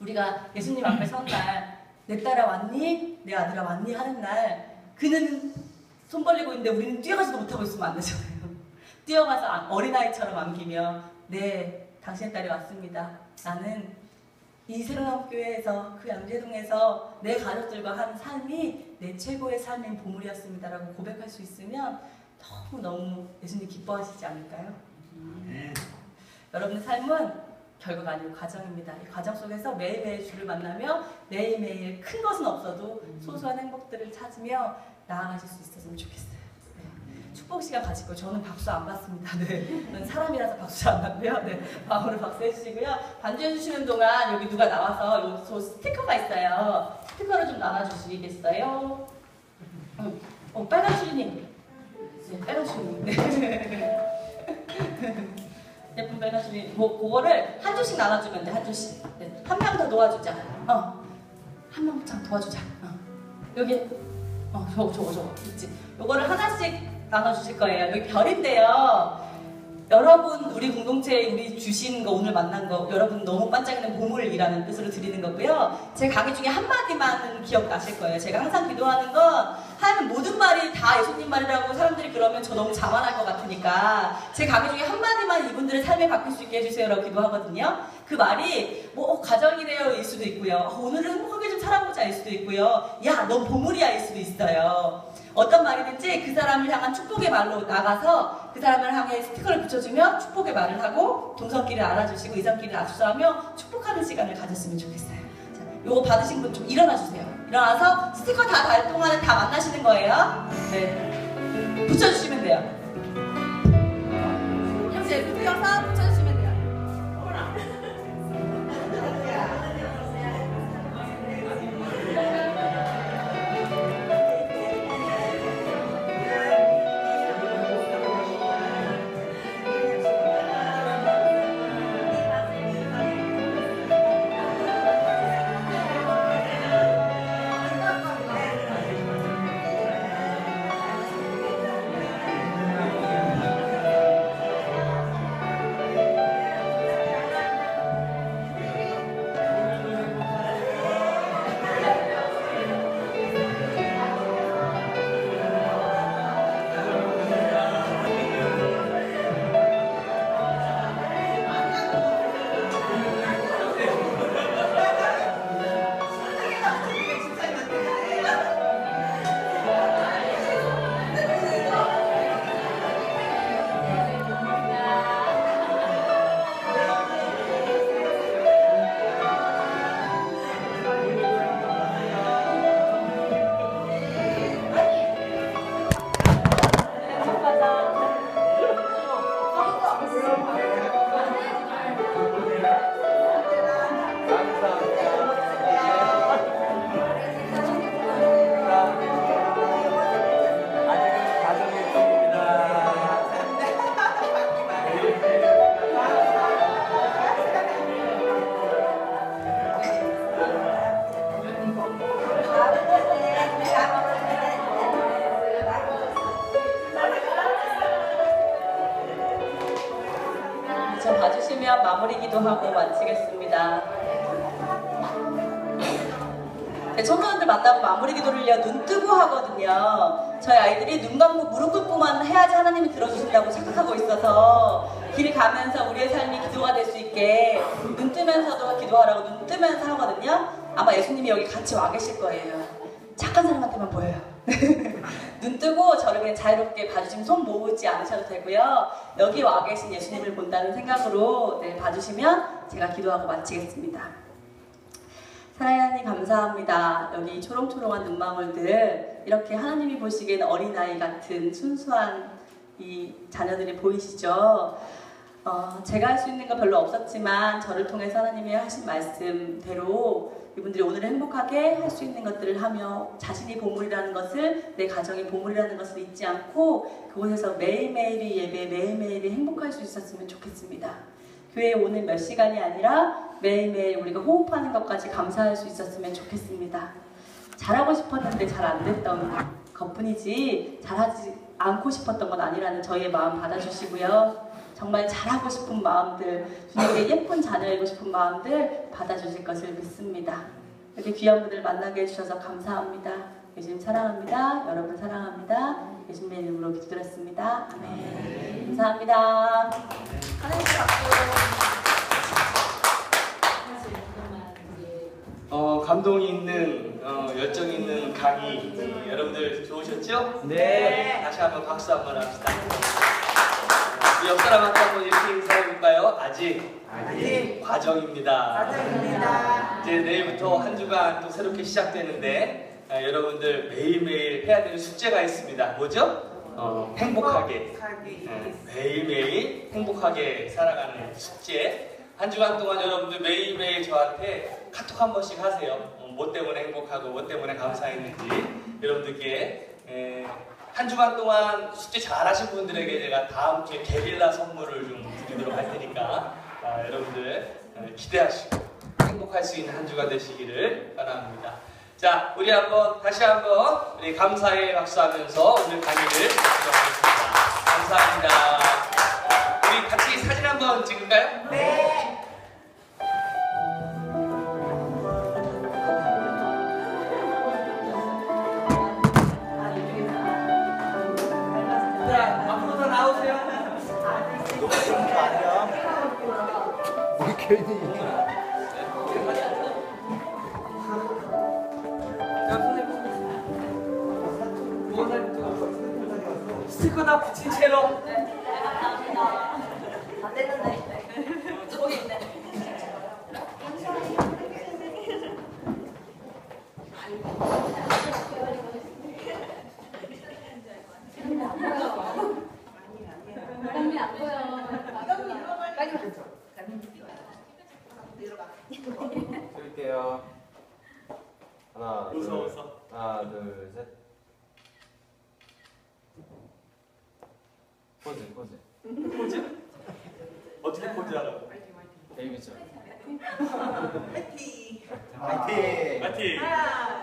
우리가 예수님 앞에 선 날 내 딸아 왔니? 내 아들아 왔니? 하는 날 그는 손 벌리고 있는데 우리는 뛰어가지도 못하고 있으면 안 되잖아요. 뛰어가서 어린아이처럼 안기며 네 당신의 딸이 왔습니다. 나는 이 새로운 교회에서 그 양재동에서 내 가족들과 한 삶이 내 최고의 삶인 보물이었습니다라고 고백할 수 있으면 너무너무 예수님 기뻐하시지 않을까요? 여러분의 삶은 결과가 아니고 과정입니다. 이 과정 속에서 매일매일 주를 만나며 매일매일 큰 것은 없어도 소소한 행복들을 찾으며 나아가실 수 있었으면 좋겠어요. 네. 축복 시간 가지고 저는 박수 안 받습니다. 네. 저는 사람이라서 박수 잘 안 받고요. 네. 마음으로 박수 해주시고요. 반주해 주시는 동안 여기 누가 나와서 저 스티커가 있어요. 스티커를 좀 나눠주시겠어요? 빨간 수리님. 네, 빨간 수리님. 네. 예쁜 빨간 수리. 그거를 한 주씩 나눠주면 돼. 한 주씩. 네. 한 명 더 도와주자. 한 명 더 도와주자. 여기. 저거 있지. 요거를 하나씩 나눠주실 거예요. 여기 별인데요. 여러분 우리 공동체에 우리 주신 거 오늘 만난 거 여러분 너무 반짝이는 보물이라는 뜻으로 드리는 거고요. 제 강의 중에 한마디만은 기억나실 거예요. 제가 항상 기도하는 건 하나님 모든 말이 다 예수님 말이라고 사람들이 그러면 저 너무 자만할 것 같으니까 제 강의 중에 한마디만 이분들의 삶에 바뀔 수 있게 해주세요 라고 기도하거든요. 그 말이 뭐 가정이래요 일 수도 있고요. 오늘은 행복하게 좀 살아보자 일 수도 있고요. 야 넌 보물이야 일 수도 있어요. 어떤 말이든지 그 사람을 향한 축복의 말로 나가서 그 사람을 향해 스티커를 붙여주며 축복의 말을 하고 동성끼리 알아주시고 이성끼리 악수하며 축복하는 시간을 가졌으면 좋겠어요. 자, 요거 받으신 분 좀 일어나 주세요. 일어나서 스티커 다 달 동안에 다 만나시는 거예요. 네. 붙여주시면 돼요. 이렇게 묶여서 붙여주시면 돼요. 저 봐주시면 마무리 기도하고 마치겠습니다. 네, 청소년들 만나고 마무리 기도를요, 눈 뜨고 하거든요. 저희 아이들이 눈 감고 무릎 꿇고만 해야지 하나님이 들어주신다고 착각하고 있어서 길 가면서 우리의 삶이 기도가 될 수 있게 눈 뜨면서도 기도하라고 눈 뜨면서 하거든요. 아마 예수님이 여기 같이 와 계실 거예요. 착한 사람한테만 보여요. 눈 뜨고 저를 그냥 자유롭게 봐주시면 손 모으지 않으셔도 되고요. 여기 와 계신 예수님을 본다는 생각으로 네, 봐주시면 제가 기도하고 마치겠습니다. 사랑하는 하나님 감사합니다. 여기 초롱초롱한 눈망울들 이렇게 하나님이 보시기엔 어린아이 같은 순수한 이 자녀들이 보이시죠? 제가 할 수 있는 건 별로 없었지만 저를 통해서 하나님이 하신 말씀대로 이분들이 오늘 행복하게 할 수 있는 것들을 하며 자신이 보물이라는 것을, 내 가정이 보물이라는 것을 잊지 않고 그곳에서 매일매일이 예배, 매일매일이 행복할 수 있었으면 좋겠습니다. 교회에 오는 몇 시간이 아니라 매일매일 우리가 호흡하는 것까지 감사할 수 있었으면 좋겠습니다. 잘하고 싶었는데 잘 안 됐던 것뿐이지 잘하지 않고 싶었던 건 아니라는 저희의 마음 받아주시고요. 정말 잘하고 싶은 마음들, 주님께 예쁜 자녀이고 싶은 마음들 받아주실 것을 믿습니다. 이렇게 귀한 분들 만나게 해주셔서 감사합니다. 예수님 사랑합니다. 여러분 사랑합니다. 예수님의 이름으로 기도드렸습니다. 아멘. 감사합니다. 하나님 박수. 감동이 있는, 열정이 있는 강의 여러분들 좋으셨죠? 네. 다시 한번 박수 한번 합시다. 우리 옆 사람한테 한번 이렇게 인사해볼까요? 아직 과정입니다. 이제 내일부터 한 주간 또 새롭게 시작되는데 여러분들 매일매일 해야 되는 숙제가 있습니다. 뭐죠? 행복하게. 매일매일 행복하게 살아가는 숙제. 한 주간 동안 여러분들 매일매일 저한테 카톡 한 번씩 하세요. 뭐 때문에 행복하고 뭐 때문에 감사했는지 여러분들께 한 주간 동안 숙제 잘 하신 분들에게 제가 다음 주에 게릴라 선물을 좀 드리도록 할 테니까 여러분들 기대하시고 행복할 수 있는 한 주가 되시기를 바랍니다. 자, 우리 다시 한번 우리 감사의 박수하면서 오늘 강의를 시작하겠습니다. 감사합니다. 우리 같이 사진 한번 찍을까요? 네. 자, 앞으로 더 나오세요. 너무 좋은 거 아니야? 우리 괜히. 스티커 붙인 채로. 안 되는데. 저기 있네. 사람이 안 보여. 빨리 드릴게요. 하나, 둘, 웃어. 하나, 둘, 셋. 포즈, 포즈. 포즈? 어떻게 포즈하라고? 베이비처럼. 파이팅! 파이팅!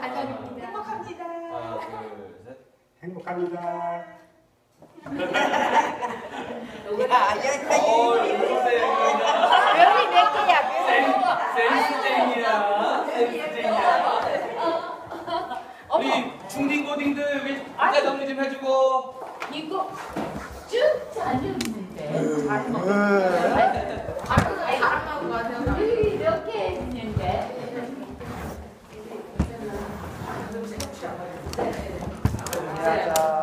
가정입니다. 행복합니다. 하나, 둘, 셋. 행복합니다. 인생입니다. 별이 몇 개야? 센스쟁이야. 센스쟁이야. 우리 중딩고딩들 여기 아까 정리 좀 해주고. 이거 쭉 잘했는데. 잘한다고 하세요. 이렇게 했는데. 안녕하세요.